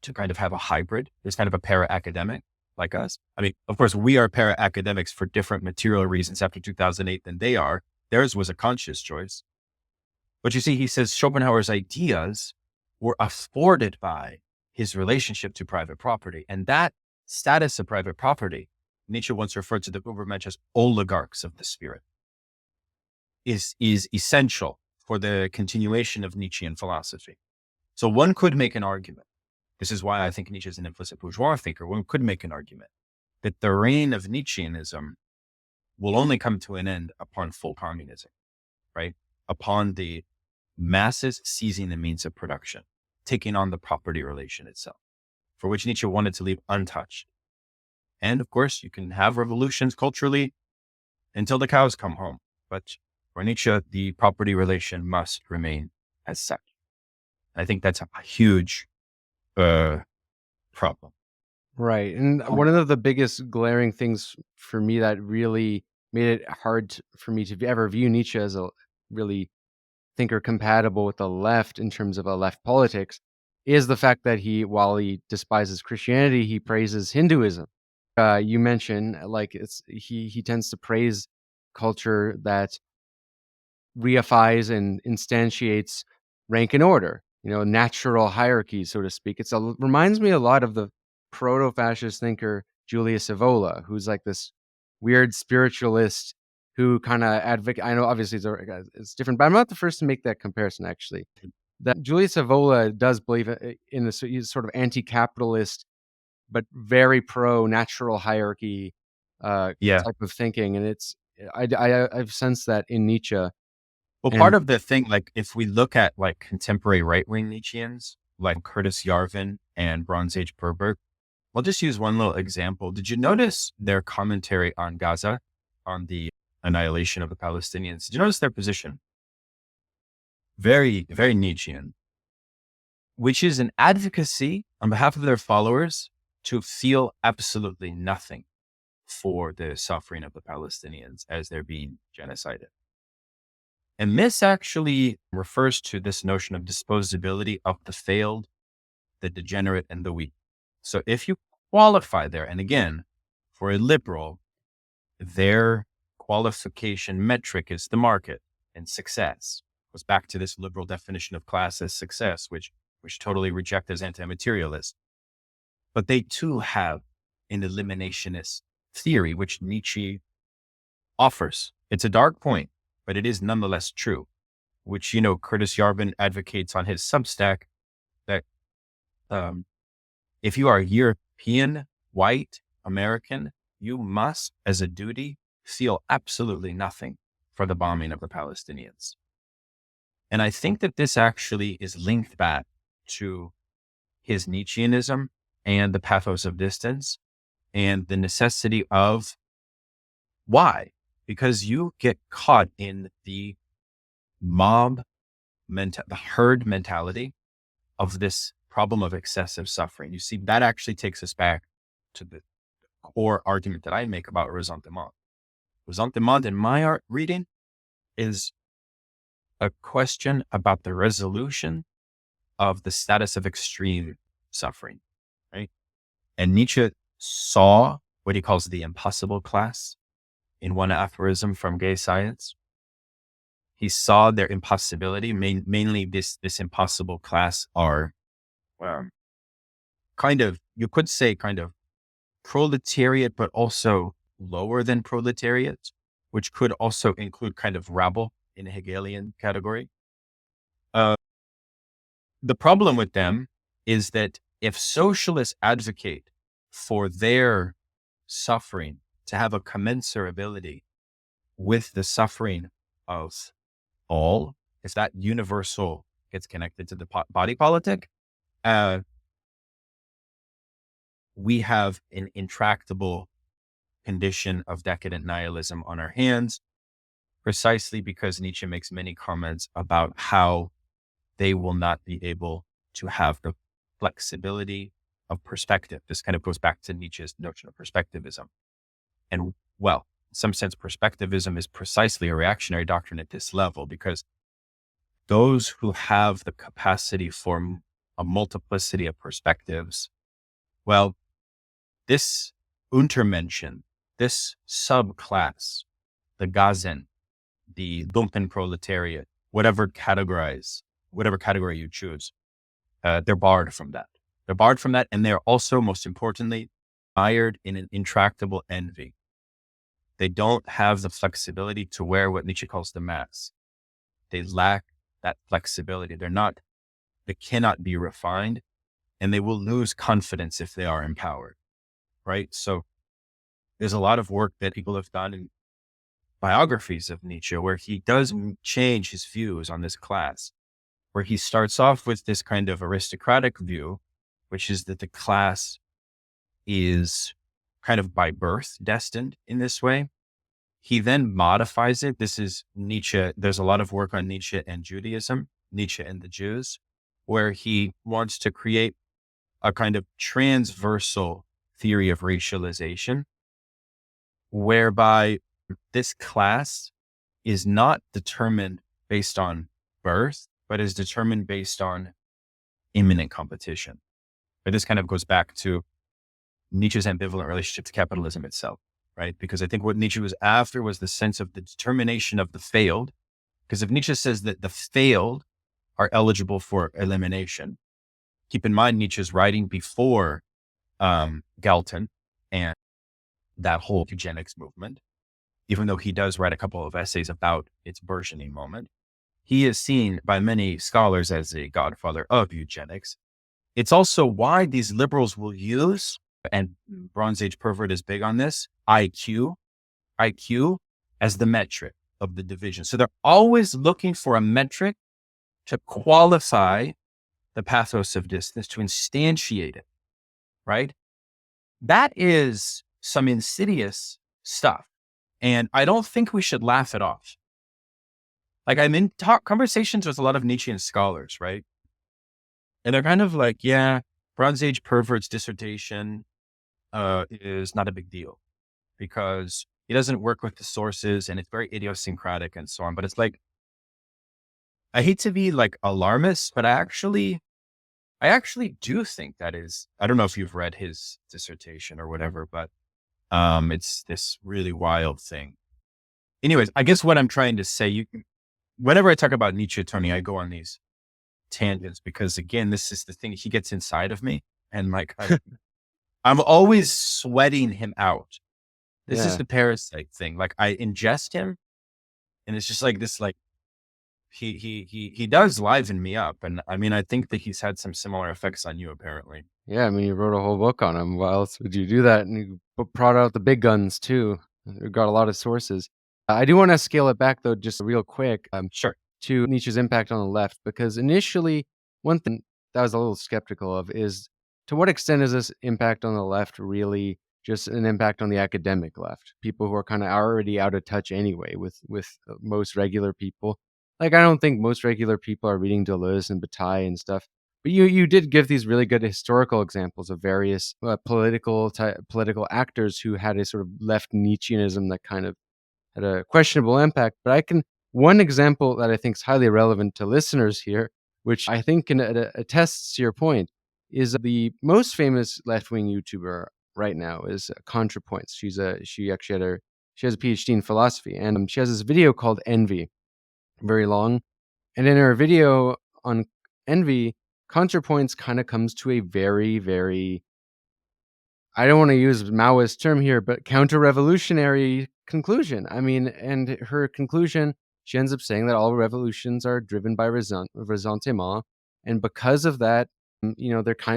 to kind of have a hybrid. There's kind of a para-academic like us. I mean, of course, we are para-academics for different material reasons after 2008 than they are. Theirs was a conscious choice. But you see, he says Schopenhauer's ideas were afforded by his relationship to private property. And that status of private property, Nietzsche once referred to the Übermensch as oligarchs of the spirit, is essential for the continuation of Nietzschean philosophy. So one could make an argument. This is why I think Nietzsche is an implicit bourgeois thinker. One could make an argument that the reign of Nietzscheanism will only come to an end upon full communism, right? Upon the masses seizing the means of production, taking on the property relation itself, for which Nietzsche wanted to leave untouched. And of course, you can have revolutions culturally until the cows come home. But for Nietzsche, the property relation must remain as such. I think that's a huge problem. Right. And one of the biggest glaring things for me that really made it hard for me to ever view Nietzsche as a really thinker compatible with the left in terms of a left politics is the fact that while he despises Christianity, he praises Hinduism. You mentioned like he tends to praise culture that reifies and instantiates rank and order, natural hierarchy, so to speak. It reminds me a lot of the proto-fascist thinker Julius Evola, who's like this weird spiritualist who kind of advocate. I know obviously it's different, but I'm not the first to make that comparison, actually. That Julius Evola does believe in this sort of anti-capitalist, but very pro-natural hierarchy type of thinking. And I've sensed that in Nietzsche. Well, part of the thing, like if we look at like contemporary right-wing Nietzscheans, like Curtis Yarvin and Bronze Age Perberg, I'll just use one little example. Did you notice their commentary on Gaza, on the annihilation of the Palestinians? Did you notice their position? Very, very Nietzschean, which is an advocacy on behalf of their followers to feel absolutely nothing for the suffering of the Palestinians as they're being genocided. And this actually refers to this notion of disposability of the failed, the degenerate, and the weak. So if you qualify there, and again, for a liberal, their qualification metric is the market and success. It goes back to this liberal definition of class as success, which totally reject as anti-materialist. But they too have an eliminationist theory, which Nietzsche offers. It's a dark point, but it is nonetheless true, which, Curtis Yarvin advocates on his Substack, that if you are European, white, American, you must, as a duty, feel absolutely nothing for the bombing of the Palestinians. And I think that this actually is linked back to his Nietzscheanism and the pathos of distance and the necessity of why? Because you get caught in the the herd mentality of this problem of excessive suffering. You see, that actually takes us back to the core argument that I make about ressentiment. Ressentiment in my art reading is a question about the resolution of the status of extreme suffering, right? And Nietzsche saw what he calls the impossible class in one aphorism from Gay Science. He saw their impossibility. Mainly this impossible class are you could say proletariat, but also lower than proletariat, which could also include kind of rabble in a Hegelian category. The problem with them is that if socialists advocate for their suffering to have a commensurability with the suffering of all, if that universal gets connected to the body politic, we have an intractable condition of decadent nihilism on our hands, precisely because Nietzsche makes many comments about how they will not be able to have the flexibility of perspective. This kind of goes back to Nietzsche's notion of perspectivism. And well, in some sense, perspectivism is precisely a reactionary doctrine at this level, because those who have the capacity for a multiplicity of perspectives, well, this Untermenschen, this subclass, the Gazen, the Lumpenproletariat, whatever category you choose, they're barred from that. They're barred from that, and they're also, most importantly, mired in an intractable envy. They don't have the flexibility to wear what Nietzsche calls the mask. They lack that flexibility. They cannot be refined, and they will lose confidence if they are empowered, right? So there's a lot of work that people have done in biographies of Nietzsche where he does change his views on this class, where he starts off with this kind of aristocratic view, which is that the class is kind of by birth destined in this way. He then modifies it. This is Nietzsche. There's a lot of work on Nietzsche and Judaism, Nietzsche and the Jews, where he wants to create a kind of transversal theory of racialization, whereby this class is not determined based on birth, but is determined based on imminent competition. But this kind of goes back to Nietzsche's ambivalent relationship to capitalism itself, right? Because I think what Nietzsche was after was the sense of the determination of the failed. Because if Nietzsche says that the failed are eligible for elimination, keep in mind Nietzsche's writing before Galton and that whole eugenics movement, even though he does write a couple of essays about its burgeoning moment. He is seen by many scholars as a godfather of eugenics. It's also why these liberals will use, and Bronze Age Pervert is big on this, IQ as the metric of the division. So they're always looking for a metric to qualify the pathos of distance, to instantiate it, right? That is some insidious stuff. And I don't think we should laugh it off. Like, I'm in conversations with a lot of Nietzschean scholars, right? And they're kind of like, yeah, Bronze Age Pervert's dissertation is not a big deal because he doesn't work with the sources and it's very idiosyncratic and so on. But it's like, I hate to be like alarmist, but I actually do think that is, I don't know if you've read his dissertation or whatever, but it's this really wild thing. Anyways, I guess what I'm trying to say, whenever I talk about Nietzsche, Tony, I go on these tangents because, again, this is the thing. He gets inside of me, and like I'm always sweating him out. This is the parasite thing. Like, I ingest him, and it's just like this. Like he does liven me up, and I mean, I think that he's had some similar effects on you, apparently. Yeah, I mean, you wrote a whole book on him. Why else would you do that? And you brought out the big guns too. You got a lot of sources. I do want to scale it back though, just real quick. Sure. To Nietzsche's impact on the left, because initially, one thing that I was a little skeptical of is, to what extent is this impact on the left really just an impact on the academic left? People who are kind of already out of touch anyway with most regular people. Like, I don't think most regular people are reading Deleuze and Bataille and stuff. But you did give these really good historical examples of various political actors who had a sort of left Nietzscheanism that kind of had a questionable impact. But one example that I think is highly relevant to listeners here, which I think can attests to your point, is the most famous left-wing YouTuber right now is ContraPoints. She has a PhD in philosophy, and she has this video called Envy, very long. And in her video on Envy, ContraPoints kind of comes to a very, very, I don't want to use Maoist term here, but counter-revolutionary conclusion. I mean, and her conclusion, she ends up saying that all revolutions are driven by ressentiment, and because of that,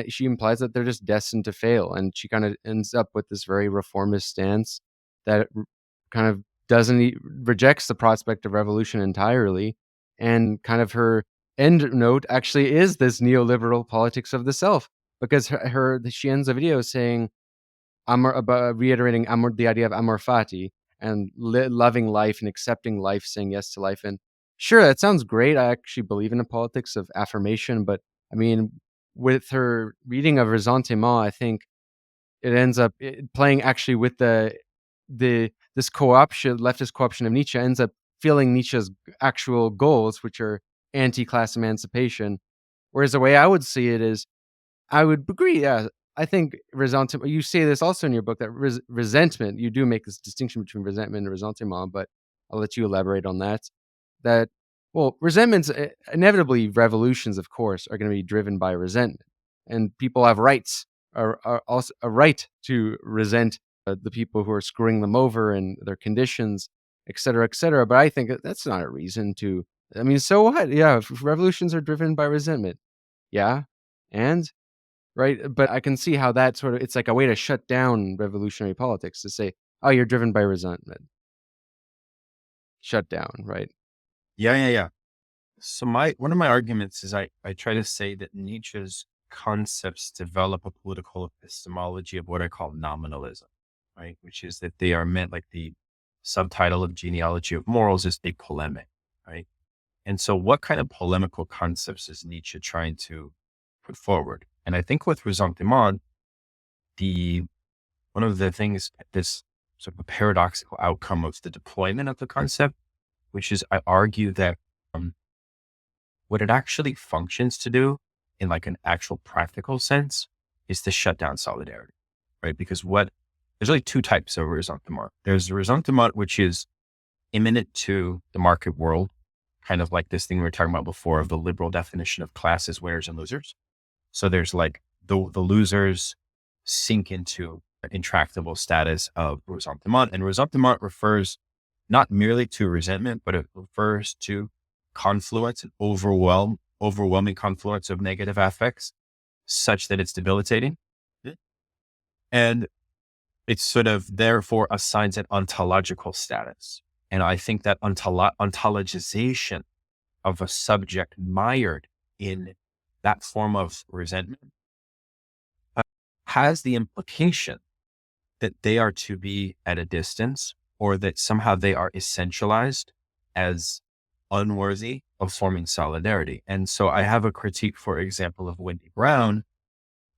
she implies that they're just destined to fail, and she kind of ends up with this very reformist stance that kind of rejects the prospect of revolution entirely, and kind of her end note actually is this neoliberal politics of the self, because she ends the video saying reiterating the idea of amor fati and loving life and accepting life, saying yes to life. And sure, that sounds great. I actually believe in a politics of affirmation, but I mean, with her reading of Ressentiment, I think it ends up playing actually with this leftist co-option of Nietzsche ends up feeling Nietzsche's actual goals, which are anti-class emancipation. Whereas the way I would see it is, I would agree, yeah. I think resentment, you say this also in your book, that resentment, you do make this distinction between resentment and ressentiment, but I'll let you elaborate on that. Well, resentments, inevitably revolutions, of course, are going to be driven by resentment. And people have rights, are also a right to resent the people who are screwing them over and their conditions, et cetera, et cetera. But I think that's not a reason to, I mean, so what? Yeah, if revolutions are driven by resentment. Yeah. And right? But I can see how that it's like a way to shut down revolutionary politics, to say, oh, you're driven by resentment. Shut down, right? Yeah. So one of my arguments is I try to say that Nietzsche's concepts develop a political epistemology of what I call nominalism, right? Which is that they are meant, like the subtitle of Genealogy of Morals is a polemic, right? And so what kind of polemical concepts is Nietzsche trying to put forward? And I think with Ressentiment, one of the things, this sort of a paradoxical outcome of the deployment of the concept, which is, I argue that what it actually functions to do in like an actual practical sense is to shut down solidarity, right? Because there's really two types of Ressentiment. There's the Ressentiment, which is imminent to the market world, kind of like this thing we were talking about before of the liberal definition of classes, winners and losers. So there's like the losers sink into an intractable status of ressentiment. And ressentiment refers not merely to resentment, but it refers to confluence and overwhelming confluence of negative affects such that it's debilitating. And it sort of therefore assigns an ontological status. And I think that ontologization of a subject mired in that form of resentment has the implication that they are to be at a distance, or that somehow they are essentialized as unworthy of forming solidarity. And so I have a critique, for example, of Wendy Brown,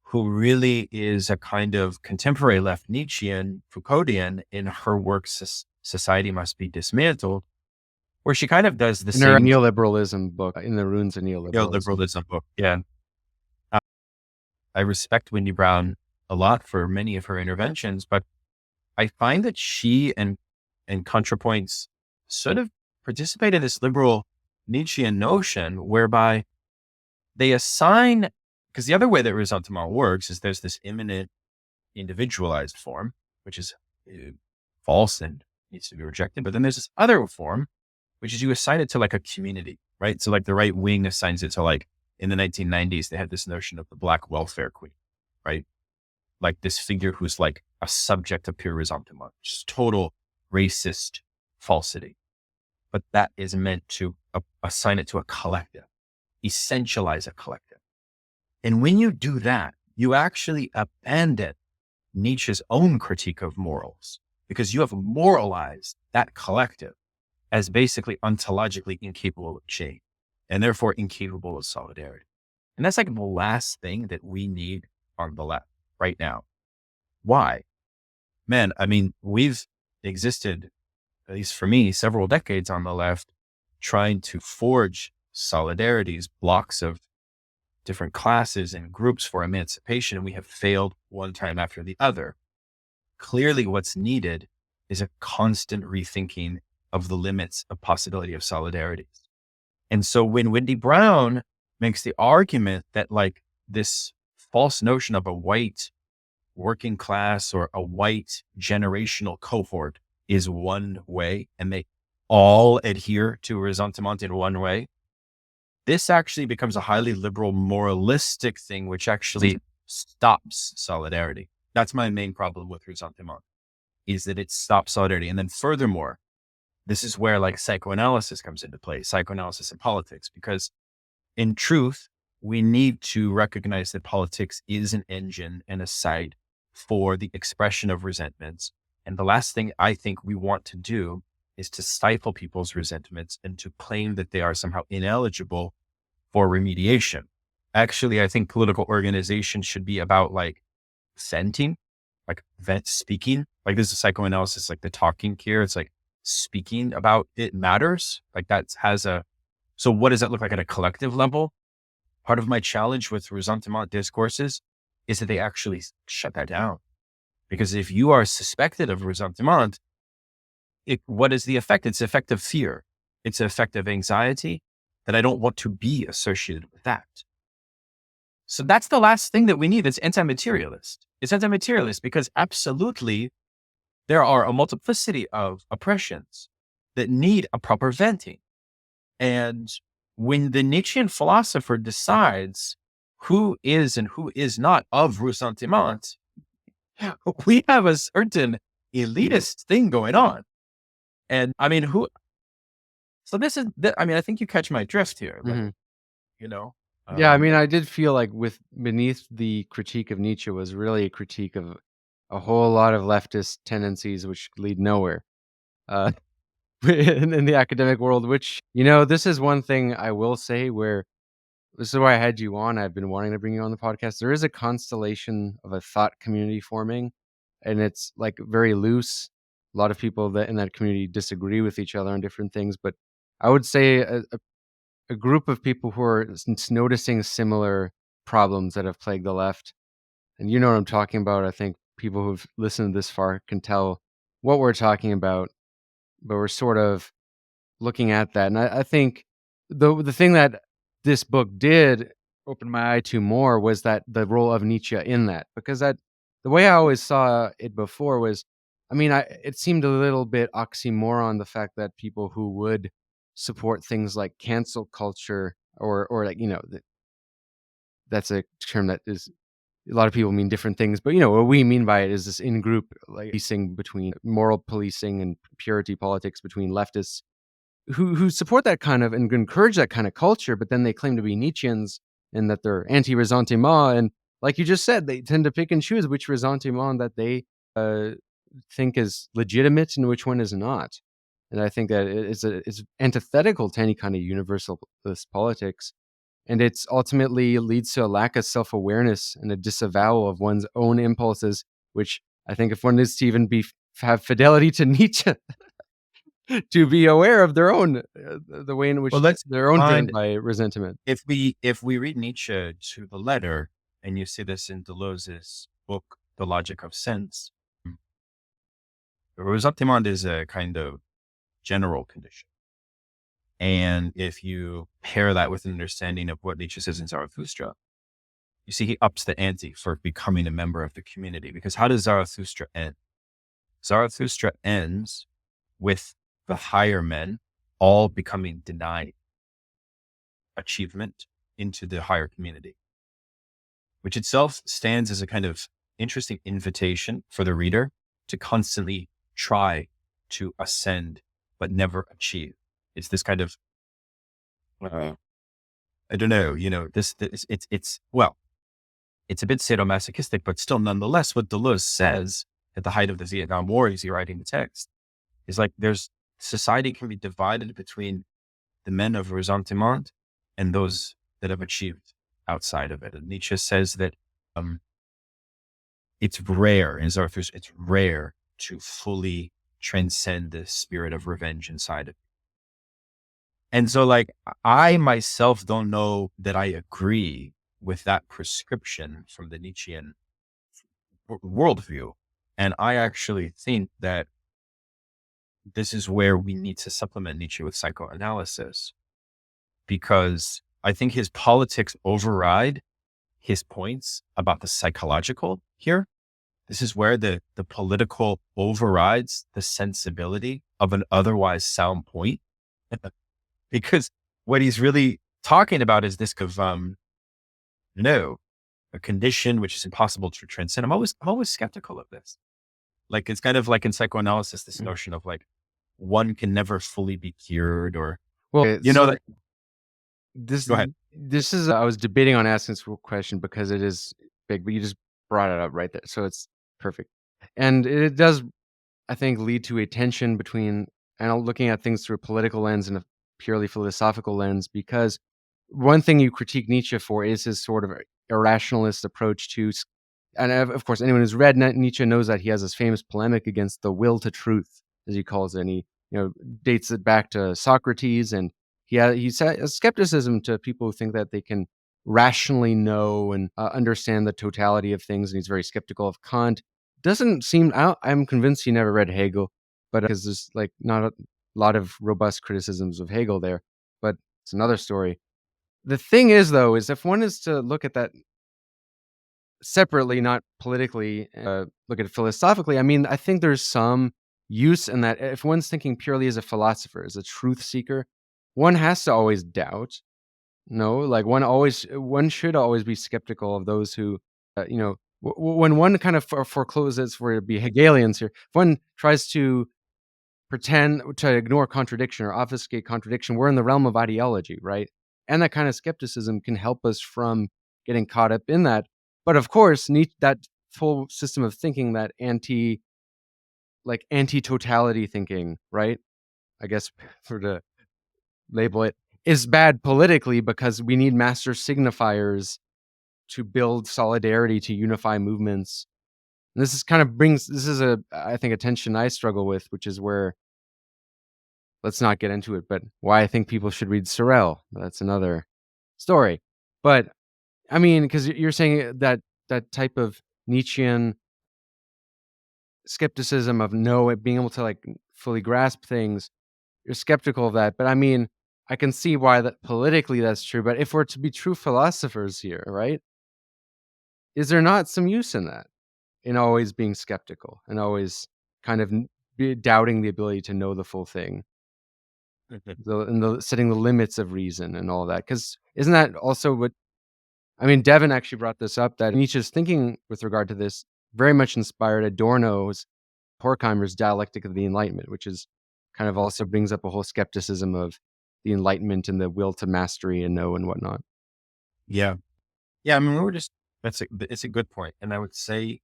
who really is a kind of contemporary left Nietzschean, Foucauldian in her work, Society Must Be Dismantled, where she kind of does the in same. her neoliberalism book, In the Ruins of Neoliberalism. Neoliberalism book, yeah. I respect Wendy Brown a lot for many of her interventions, but I find that she and ContraPoints sort of participate in this liberal Nietzschean notion whereby they assign, because the other way that ressentiment works is there's this imminent individualized form, which is false and needs to be rejected. But then there's this other form, which is you assign it to like a community, right? So like the right wing assigns it to, like, in the 1990s, they had this notion of the Black welfare queen, right? Like this figure who's like a subject of pure ressentiment, which is total racist falsity. But that is meant to assign it to a collective, essentialize a collective. And when you do that, you actually abandon Nietzsche's own critique of morals, because you have moralized that collective as basically ontologically incapable of change, and therefore incapable of solidarity. And that's like the last thing that we need on the left right now. Why? Man, I mean, we've existed, at least for me, several decades on the left, trying to forge solidarities, blocks of different classes and groups for emancipation, and we have failed one time after the other. Clearly, what's needed is a constant rethinking of the limits of possibility of solidarities. And so when Wendy Brown makes the argument that, like, this false notion of a white working class or a white generational cohort is one way and they all adhere to ressentiment in one way, this actually becomes a highly liberal moralistic thing, which actually stops solidarity. That's my main problem with ressentiment, is that it stops solidarity. And then furthermore, this is where like psychoanalysis comes into play, psychoanalysis and politics, because in truth, we need to recognize that politics is an engine and a site for the expression of resentments. And the last thing I think we want to do is to stifle people's resentments and to claim that they are somehow ineligible for remediation. Actually, I think political organization should be about like venting, like speaking. Like this is psychoanalysis, like the talking here. It's like speaking about it matters. Like that has so what does that look like at a collective level? Part of my challenge with ressentiment discourses is that they actually shut that down. Because if you are suspected of ressentiment, what is the effect? It's the effect of fear. It's the effect of anxiety that I don't want to be associated with that. So that's the last thing that we need. It's anti-materialist. It's anti-materialist because absolutely there are a multiplicity of oppressions that need a proper venting. And when the Nietzschean philosopher decides who is and who is not of ressentiment, we have a certain elitist thing going on. And I mean, so this is, I mean, I think you catch my drift here, like, you know? Yeah, I mean, I did feel like beneath the critique of Nietzsche was really a critique of a whole lot of leftist tendencies which lead nowhere in the academic world, which, this is one thing I will say where this is why I had you on. I've been wanting to bring you on the podcast. There is a constellation of a thought community forming, and it's like very loose. A lot of people that in that community disagree with each other on different things, but I would say a group of people who are noticing similar problems that have plagued the left. And you know what I'm talking about. I think people who've listened this far can tell what we're talking about, but we're sort of looking at that. And I think the thing that this book did open my eye to more was that the role of Nietzsche in that, because the way I always saw it before was, I mean, it seemed a little bit oxymoron, the fact that people who would support things like cancel culture or like, that's a term that is, a lot of people mean different things, but what we mean by it is this in-group like policing between moral policing and purity politics between leftists who support that kind of and encourage that kind of culture, but then they claim to be Nietzscheans and that they're anti-ressentiment. And like you just said, they tend to pick and choose which ressentiment that they think is legitimate and which one is not. And I think that it's antithetical to any kind of universalist politics. And it's ultimately leads to a lack of self-awareness and a disavowal of one's own impulses, which I think if one is to even have fidelity to Nietzsche, to be aware of their own, the way in which their own driven by resentment. If we read Nietzsche to the letter, and you see this in Deleuze's book, The Logic of Sense, resentment is a kind of general condition. And if you pair that with an understanding of what Nietzsche says in Zarathustra, you see he ups the ante for becoming a member of the community. Because how does Zarathustra end? Zarathustra ends with the higher men all becoming denied achievement into the higher community, which itself stands as a kind of interesting invitation for the reader to constantly try to ascend, but never achieve. It's this kind of, I don't know, it's a bit sadomasochistic, but still nonetheless, what Deleuze says at the height of the Vietnam War, as he's writing the text, is like society can be divided between the men of ressentiment and those that have achieved outside of it. And Nietzsche says that it's rare, in Zarathustra, it's rare to fully transcend the spirit of revenge inside of it. And so like, I myself don't know that I agree with that prescription from the Nietzschean worldview. And I actually think that this is where we need to supplement Nietzsche with psychoanalysis, because I think his politics override his points about the psychological here. This is where the political overrides the sensibility of an otherwise sound point. Because what he's really talking about is this a condition which is impossible to transcend. I'm always skeptical of this. Like, it's kind of like in psychoanalysis, this notion of like, one can never fully be cured, or, Well, you know, that, this go ahead. This is I was debating on asking this question because it is big, but you just brought it up right there, so it's perfect. And it does, I think, lead to a tension between looking at things through a political lens and a purely philosophical lens, because one thing you critique Nietzsche for is his sort of irrationalist approach to, and of course, anyone who's read Nietzsche knows that he has this famous polemic against the will to truth, as he calls it, and he dates it back to Socrates, and he said skepticism to people who think that they can rationally know and understand the totality of things, and he's very skeptical of Kant. Doesn't seem, I'm convinced he never read Hegel, but because there's like not a lot of robust criticisms of Hegel there, but it's another story. The thing is, though, is if one is to look at that separately, not politically, look at it philosophically, I mean, I think there's some use in that. If one's thinking purely as a philosopher, as a truth seeker, one has to always doubt. No, like one should always be skeptical of those who, when one kind of forecloses for to be Hegelians here, if one tries to pretend to ignore contradiction or obfuscate contradiction, we're in the realm of ideology, right? And that kind of skepticism can help us from getting caught up in that. But of course, that whole system of thinking, that anti-totality thinking, right? I guess for to label it, is bad politically because we need master signifiers to build solidarity, to unify movements. And this is I think, a tension I struggle with, which is where, let's not get into it, but why I think people should read Sorel. That's another story. But I mean, because you're saying that type of Nietzschean skepticism of being able to like fully grasp things, you're skeptical of that. But I mean, I can see why that politically that's true. But if we're to be true philosophers here, right? Is there not some use in that? In always being skeptical and always kind of doubting the ability to know the full thing, setting the limits of reason and all that. Because isn't that also what, I mean, Devin actually brought this up, that Nietzsche's thinking with regard to this very much inspired Adorno's, Horkheimer's dialectic of the Enlightenment, which is kind of also brings up a whole skepticism of the Enlightenment and the will to mastery and know and whatnot. Yeah. I mean, it's a good point. And I would say,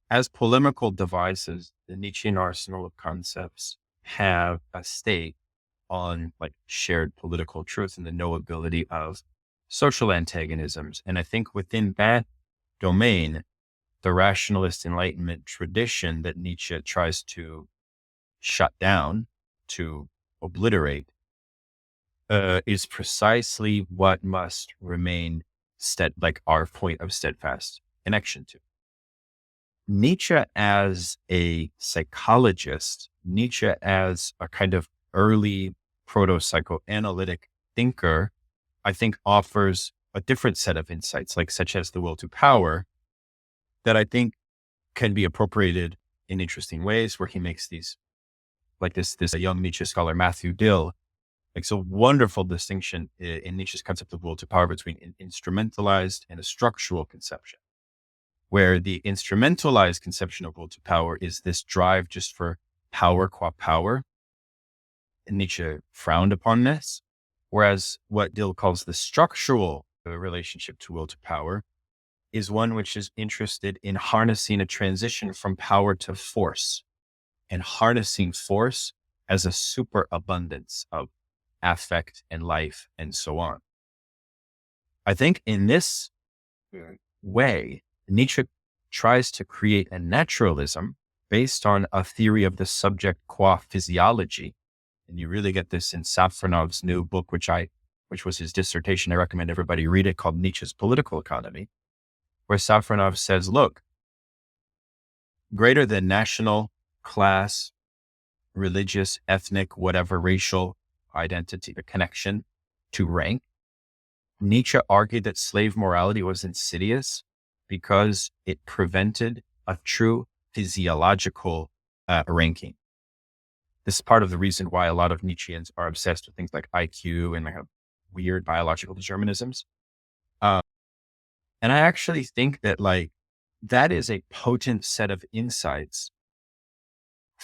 as polemical devices, the Nietzschean arsenal of concepts have a stake on like shared political truth and the knowability of social antagonisms. And I think within that domain, the rationalist Enlightenment tradition that Nietzsche tries to shut down, to obliterate, is precisely what must remain like our point of steadfast connection to. Nietzsche as a psychologist, Nietzsche as a kind of early proto-psychoanalytic thinker, I think offers a different set of insights, like such as the will to power, that I think can be appropriated in interesting ways, where he makes these, like this young Nietzsche scholar, Matthew Dill, makes a wonderful distinction in Nietzsche's concept of will to power between an instrumentalized and a structural conception, where the instrumentalized conception of will to power is this drive just for power qua power. And Nietzsche frowned upon this. Whereas what Dill calls the structural relationship to will to power is one which is interested in harnessing a transition from power to force, and harnessing force as a superabundance of affect and life and so on. I think in this way, Nietzsche tries to create a naturalism based on a theory of the subject qua physiology. And you really get this in Safronov's new book, which was his dissertation. I recommend everybody read it, called Nietzsche's Political Economy, where Safronov says, look, greater than national, class, religious, ethnic, whatever, racial identity, the connection to rank, Nietzsche argued that slave morality was insidious because it prevented a true physiological ranking. This is part of the reason why a lot of Nietzscheans are obsessed with things like IQ and like weird biological determinisms. And I actually think that like that is a potent set of insights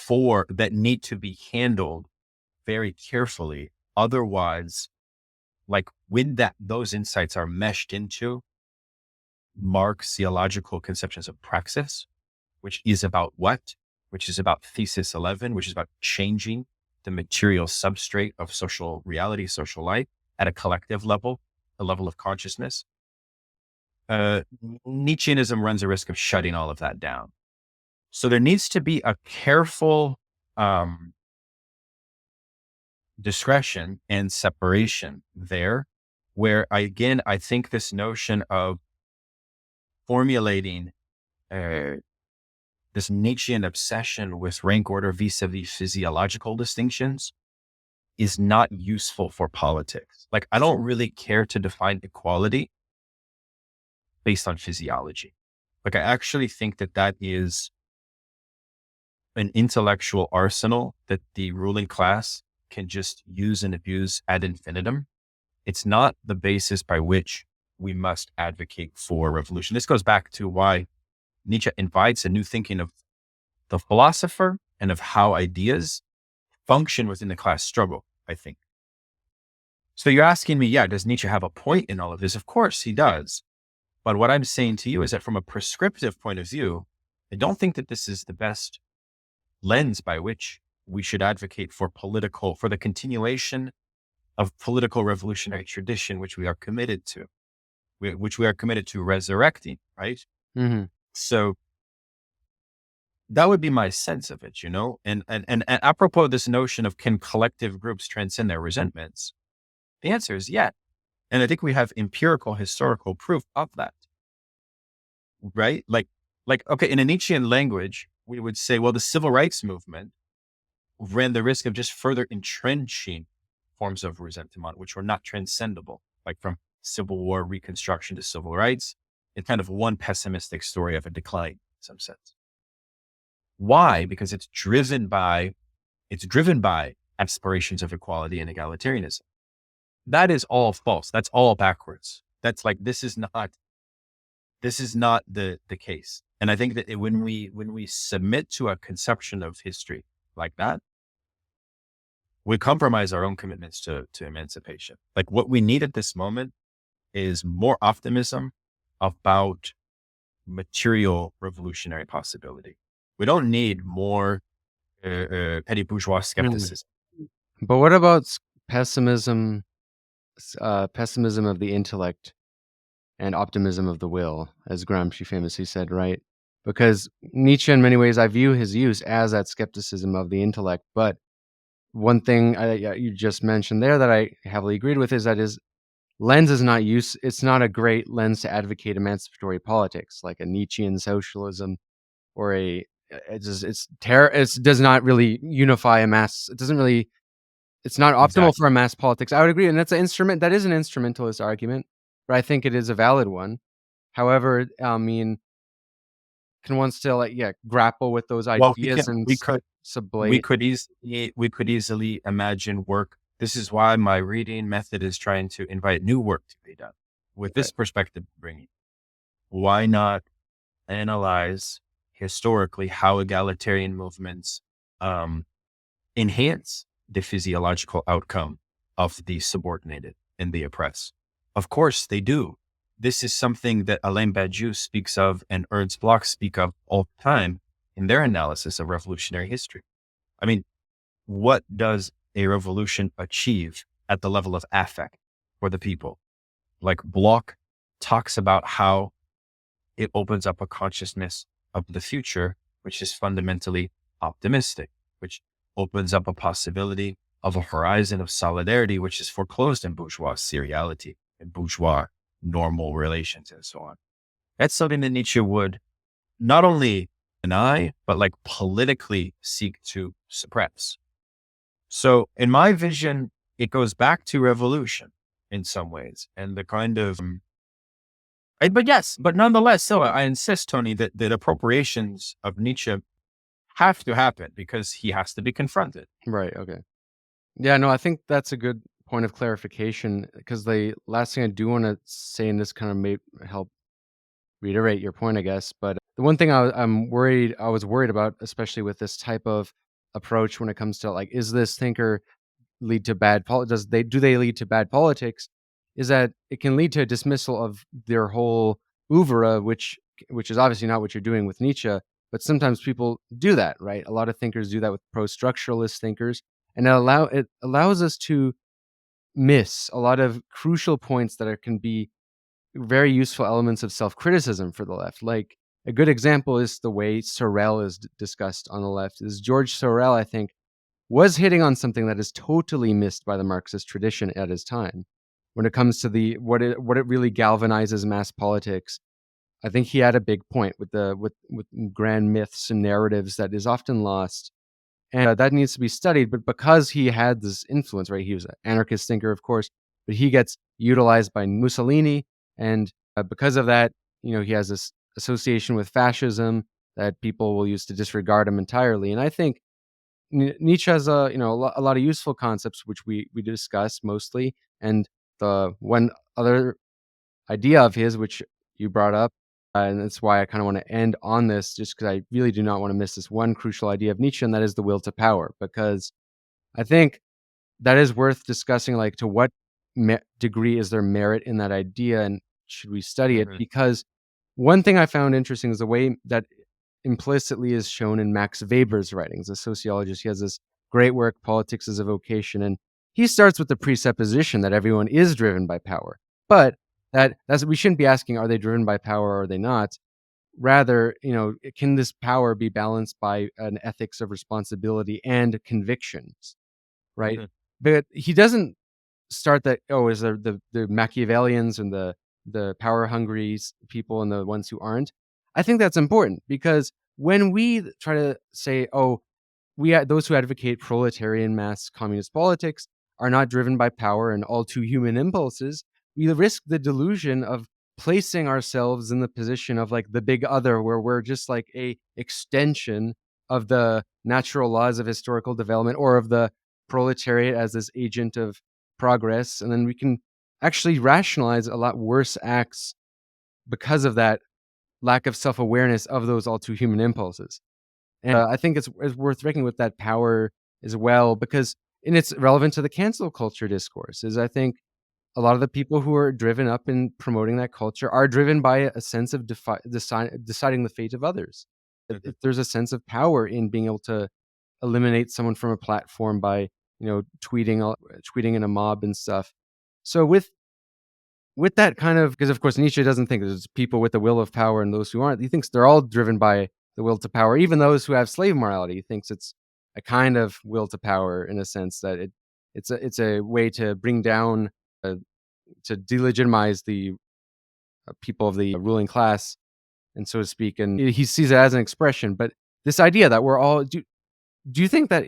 that need to be handled very carefully. Otherwise, like when those insights are meshed into Marx's theological conceptions of praxis, which is about what? Which is about thesis 11, which is about changing the material substrate of social reality, social life at a collective level, a level of consciousness. Nietzscheanism runs a risk of shutting all of that down. So there needs to be a careful discretion and separation there, where I think this notion of formulating this Nietzschean obsession with rank order vis-a-vis physiological distinctions is not useful for politics. Like, I don't really care to define equality based on physiology. Like, I actually think that is an intellectual arsenal that the ruling class can just use and abuse ad infinitum. It's not the basis by which we must advocate for revolution. This goes back to why Nietzsche invites a new thinking of the philosopher and of how ideas function within the class struggle, I think. So you're asking me, does Nietzsche have a point in all of this? Of course he does. But what I'm saying to you is that from a prescriptive point of view, I don't think that this is the best lens by which we should advocate for the continuation of political revolutionary tradition, which we are committed to, resurrecting, right? Mm-hmm. So that would be my sense of it, and apropos this notion of can collective groups transcend their resentments? The answer is yes. And I think we have empirical historical proof of that, right? Like, okay, in a Nietzschean language, we would say, well, the civil rights movement ran the risk of just further entrenching forms of resentment, which were not transcendable, like from Civil War reconstruction to civil rights. It's kind of one pessimistic story of a decline in some sense. Why? Because it's driven by aspirations of equality and egalitarianism. That is all false. That's all backwards. That's like, this is not the case. And I think that when we submit to a conception of history like that, we compromise our own commitments to emancipation. Like, what we need at this moment is more optimism about material revolutionary possibility. We don't need more petty bourgeois skepticism. But what about pessimism of the intellect and optimism of the will, as Gramsci famously said, right? Because Nietzsche, in many ways, I view his use as that skepticism of the intellect. But one thing you just mentioned there that I heavily agreed with is that his lens is not it's not a great lens to advocate emancipatory politics, like a Nietzschean socialism or it does not really unify a mass. It's not optimal for a mass politics. I would agree. And that is an instrumentalist argument, but I think it is a valid one. However, I mean, can one still grapple with those ideas we could easily imagine work. This is why my reading method is trying to invite new work to be done with this perspective bringing. Why not analyze historically how egalitarian movements enhance the physiological outcome of the subordinated and the oppressed? Of course they do. This is something that Alain Badiou speaks of and Ernst Bloch speak of all the time in their analysis of revolutionary history. I mean, what does a revolution achieve at the level of affect for the people? Like, Bloch talks about how it opens up a consciousness of the future, which is fundamentally optimistic, which opens up a possibility of a horizon of solidarity, which is foreclosed in bourgeois seriality and bourgeois normal relations and so on. That's something that Nietzsche would not only deny, but like politically seek to suppress. So in my vision, it goes back to revolution in some ways, and the kind of But nonetheless, so I insist, Tony, that appropriations of Nietzsche have to happen because he has to be confronted. Right. Okay. Yeah, no, I think that's a good point of clarification, because the last thing I do want to say, and this kind of may help reiterate your point, I guess, but the one thing I was worried about, especially with this type of approach when it comes to like, is this thinker lead to do they lead to bad politics, is that it can lead to a dismissal of their whole oeuvre, which is obviously not what you're doing with Nietzsche, but sometimes people do that, right? A lot of thinkers do that with pro-structuralist thinkers, and it allows us to miss a lot of crucial points can be very useful elements of self-criticism for the left. Like, a good example is the way Sorel is discussed on the left. Is George Sorel, I think, was hitting on something that is totally missed by the Marxist tradition at his time. When it comes to what it really galvanizes mass politics, I think he had a big point with with grand myths and narratives that is often lost, and that needs to be studied. But because he had this influence, right? He was an anarchist thinker, of course, but he gets utilized by Mussolini, and because of that, he has this association with fascism that people will use to disregard him entirely. And I think Nietzsche has a lot of useful concepts which we discuss mostly, and the one other idea of his which you brought up, and that's why I kind of want to end on this, just because I really do not want to miss this one crucial idea of Nietzsche, and that is the will to power, because I think that is worth discussing. Like, to what degree is there merit in that idea, and should we study it? Mhm. Because one thing I found interesting is the way that implicitly is shown in Max Weber's writings, a sociologist. He has this great work, Politics as a Vocation, and he starts with the presupposition that everyone is driven by power. But that's we shouldn't be asking, are they driven by power or are they not? Rather, can this power be balanced by an ethics of responsibility and convictions, right? Mhm. But he doesn't start that, oh, is there the Machiavellians and the power hungry people and the ones who aren't. I think that's important, because when we try to say, oh, those who advocate proletarian mass communist politics are not driven by power and all too human impulses, we risk the delusion of placing ourselves in the position of like the big other, where we're just like a extension of the natural laws of historical development, or of the proletariat as this agent of progress, and then we can actually rationalize a lot worse acts because of that lack of self-awareness of those all too human impulses. And I think it's worth reckoning with that power as well, because and it's relevant to the cancel culture discourse. Is I think a lot of the people who are driven up in promoting that culture are driven by a sense of deciding the fate of others. If there's a sense of power in being able to eliminate someone from a platform by tweeting in a mob and stuff. So with that kind of, because of course Nietzsche doesn't think there's people with the will of power and those who aren't. He thinks they're all driven by the will to power. Even those who have slave morality, he thinks it's a kind of will to power, in a sense that it's a way to bring down, to delegitimize the people of the ruling class, and so to speak. And he sees it as an expression. But this idea that we're all do you think that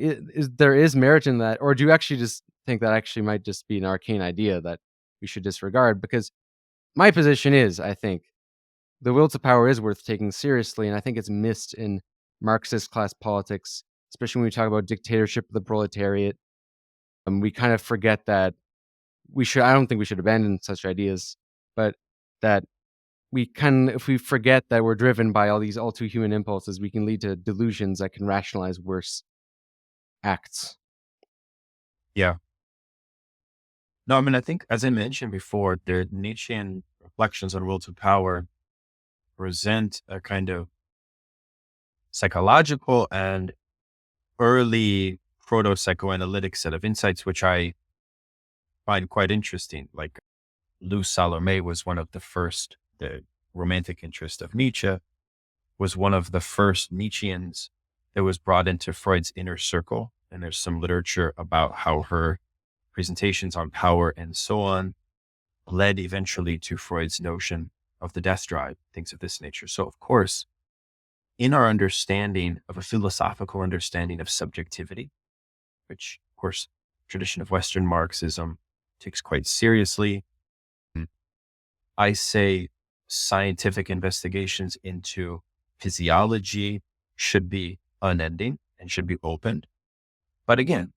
there is merit in that, or do you actually just think that actually might just be an arcane idea that we should disregard? Because my position is, I think the will to power is worth taking seriously, and I think it's missed in Marxist class politics, especially when we talk about dictatorship of the proletariat. We kind of forget that I don't think we should abandon such ideas, but that if we forget that we're driven by all these all too human impulses, we can lead to delusions that can rationalize worse acts. Yeah. No, I mean, I think, as I mentioned before, the Nietzschean reflections on will to power present a kind of psychological and early proto-psychoanalytic set of insights, which I find quite interesting. Like, Luz Salome was one of the first, the romantic interest of Nietzsche, was one of the first Nietzscheans that was brought into Freud's inner circle. And there's some literature about how her presentations on power and so on led eventually to Freud's notion of the death drive, things of this nature. So, of course, in our understanding of a philosophical understanding of subjectivity, which, of course, tradition of Western Marxism takes quite seriously, I say scientific investigations into physiology should be unending and should be opened. But again,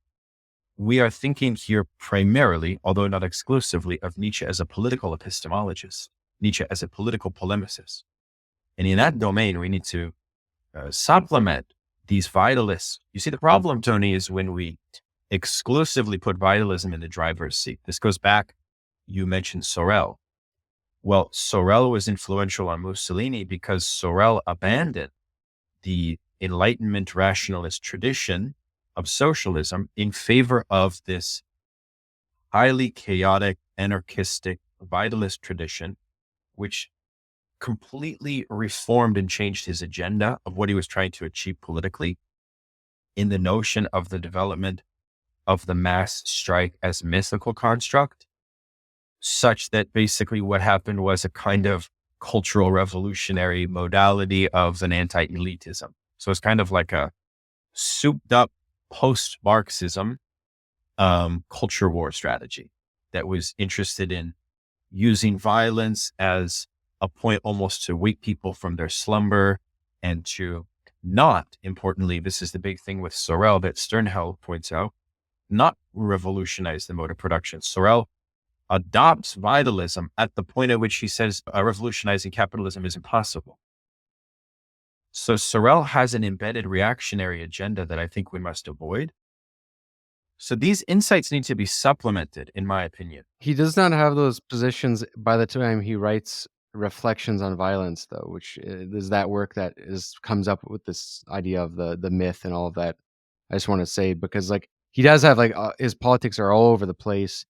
we are thinking here primarily, although not exclusively, of Nietzsche as a political epistemologist, Nietzsche as a political polemicist. And in that domain, we need to supplement these vitalists. You see, the problem, Tony, is when we exclusively put vitalism in the driver's seat. This goes back, you mentioned Sorel. Well, Sorel was influential on Mussolini because Sorel abandoned the Enlightenment rationalist tradition of socialism in favor of this highly chaotic, anarchistic, vitalist tradition, which completely reformed and changed his agenda of what he was trying to achieve politically in the notion of the development of the mass strike as mythical construct, such that basically what happened was a kind of cultural revolutionary modality of an anti-elitism. So it's kind of like a souped up post-Marxism culture war strategy that was interested in using violence as a point almost to wake people from their slumber and to not, importantly, this is the big thing with Sorel that Sternhell points out, not revolutionize the mode of production. Sorel adopts vitalism at the point at which he says revolutionizing capitalism is impossible. So Sorel has an embedded reactionary agenda that I think we must avoid. So these insights need to be supplemented, in my opinion. He does not have those positions by the time he writes Reflections on Violence, though, which is that work that comes up with this idea of the myth and all of that. I just want to say, because like he does have like his politics are all over the place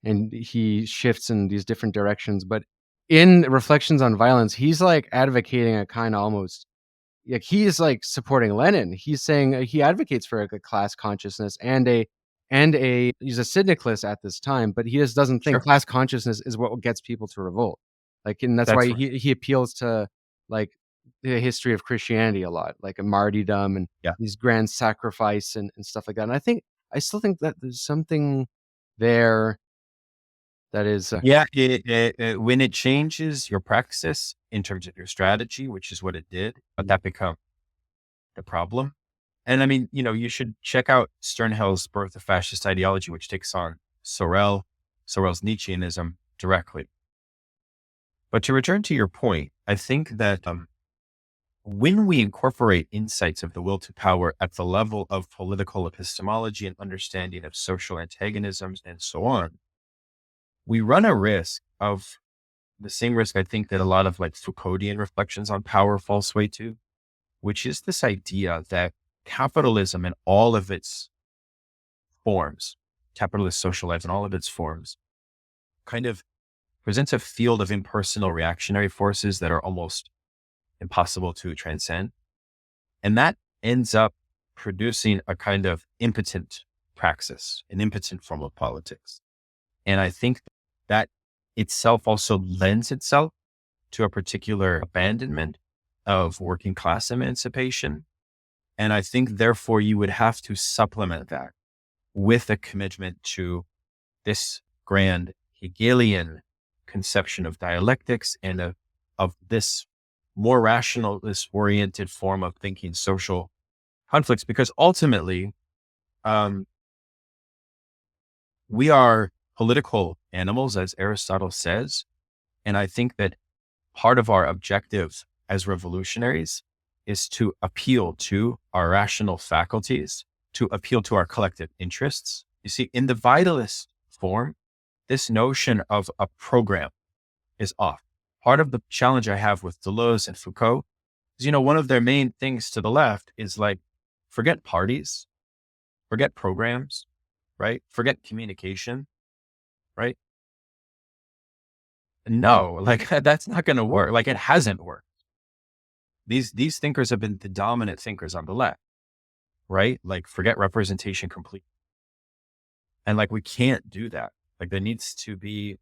and he shifts in these different directions. But in Reflections on Violence, he's like advocating a kind of almost like he is like supporting Lenin. He's saying he advocates for a class consciousness and he's a syndicalist at this time, but he just doesn't think class consciousness is what gets people to revolt. Like, and that's why right. he appeals to like the history of Christianity a lot, like a martyrdom and these grand sacrifice and stuff like that. And I still think that there's something there that is when it changes your praxis in terms of your strategy, which is what it did, but that become the problem. And I mean, you should check out Sternhell's Birth of Fascist Ideology, which takes on Sorel's Nietzscheanism directly. But to return to your point, I think that when we incorporate insights of the will to power at the level of political epistemology and understanding of social antagonisms and so on, we run a risk of the same risk I think that a lot of like Foucauldian reflections on power fall sway to, which is this idea that capitalism in all of its forms, capitalist social life in all of its forms, kind of presents a field of impersonal reactionary forces that are almost impossible to transcend. And that ends up producing a kind of impotent praxis, an impotent form of politics. And I think that itself also lends itself to a particular abandonment of working class emancipation. And I think, therefore, you would have to supplement that with a commitment to this grand Hegelian conception of dialectics and of this more rationalist-oriented form of thinking social conflicts. Because ultimately, we are political animals, as Aristotle says. And I think that part of our objective as revolutionaries is to appeal to our rational faculties, to appeal to our collective interests. You see, in the vitalist form, this notion of a program is off. Part of the challenge I have with Deleuze and Foucault is, one of their main things to the left is like, forget parties, forget programs, right? Forget communication, right? No, like that's not going to work. Like it hasn't worked. These thinkers have been the dominant thinkers on the left, right? Like forget representation completely. And like, we can't do that. Like there needs to be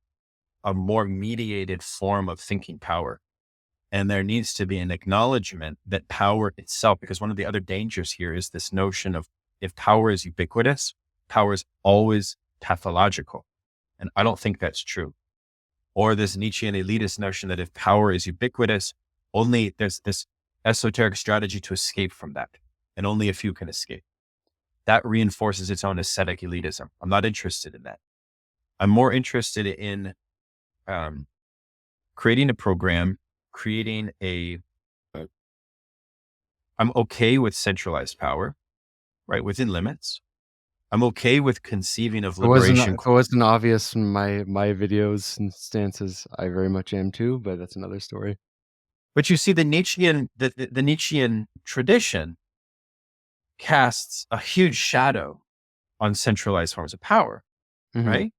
a more mediated form of thinking power. And there needs to be an acknowledgement that power itself, because one of the other dangers here is this notion of if power is ubiquitous, power is always pathological. And I don't think that's true. or this Nietzschean elitist notion that if power is ubiquitous, only there's this esoteric strategy to escape from that, and only a few can escape. That reinforces its own ascetic elitism. I'm not interested in that. I'm more interested in creating a program, I'm okay with centralized power, right, within limits. I'm okay with conceiving of liberation. If it wasn't obvious from my videos and stances, I very much am too, but that's another story. But you see, the Nietzschean tradition casts a huge shadow on centralized forms of power, right?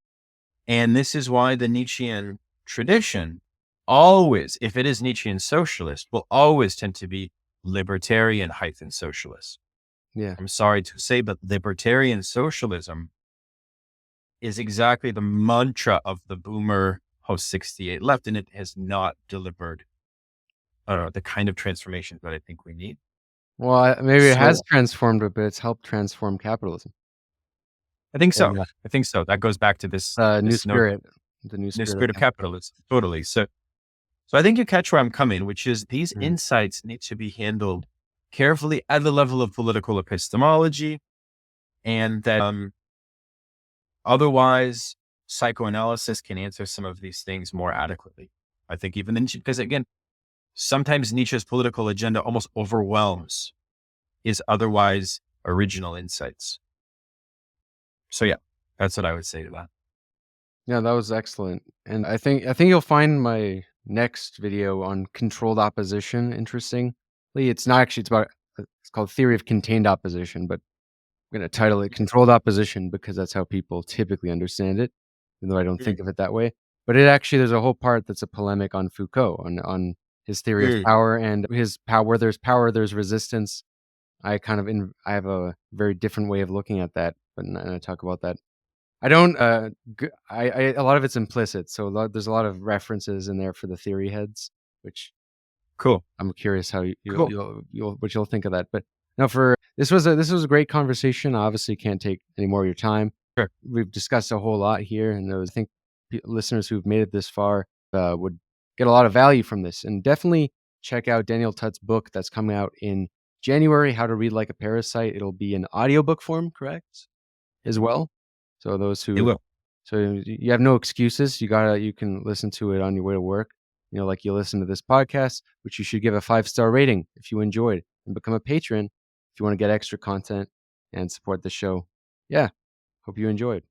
And this is why the Nietzschean tradition always, if it is Nietzschean socialist, will always tend to be libertarian hyphen socialist. Yeah. I'm sorry to say, but libertarian socialism is exactly the mantra of the boomer post-68 left, and it has not delivered the kind of transformation that I think we need. Well, maybe it has transformed it, but it's helped transform capitalism. I think so. Yeah. I think so. That goes back to this new spirit. The new spirit of capitalism. Totally. So I think you catch where I'm coming, which is these insights need to be handled carefully at the level of political epistemology, and that otherwise psychoanalysis can answer some of these things more adequately. I think even because again, sometimes Nietzsche's political agenda almost overwhelms his otherwise original insights. So yeah, that's what I would say to that. Yeah, that was excellent. And I think you'll find my next video on controlled opposition interesting. It's not actually, it's called Theory of Contained Opposition, but I'm going to title it Controlled Opposition because that's how people typically understand it, even though I don't think of it that way. But there's a whole part that's a polemic on Foucault, on his theory of power, and his power. Where there's power, there's resistance. I have a very different way of looking at that, and I talk about that. I don't, a lot of it's implicit. So there's a lot of references in there for the theory heads, which cool. I'm curious how you'll think of that. But no, this was a great conversation. I obviously can't take any more of your time. Sure. We've discussed a whole lot here, and I think listeners who've made it this far would get a lot of value from this. And definitely check out Daniel Tutt's book that's coming out in January, How to Read Like a Parasite. It'll be in audiobook form, correct? As well. So those who so you have no excuses. You can listen to it on your way to work. Like you listen to this podcast, which you should give a 5-star rating if you enjoyed, and become a patron if you want to get extra content and support the show. Yeah. Hope you enjoyed.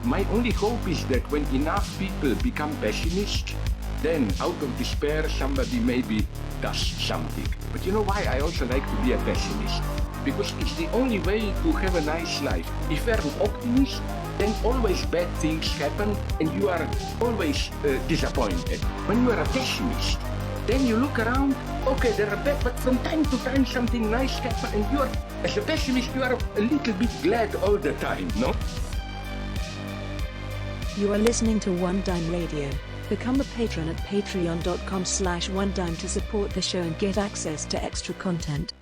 My only hope is that when enough people become pessimist, then out of despair somebody maybe does something. But you know why I also like to be a pessimist? Because it's the only way to have a nice life. If you're an optimist, then always bad things happen and you are always disappointed. When you are a pessimist, then you look around, okay, there are bad, but from time to time something nice happens, and you are, as a pessimist, you are a little bit glad all the time, no? You are listening to One Dime Radio. Become a patron at patreon.com/onedime to support the show and get access to extra content.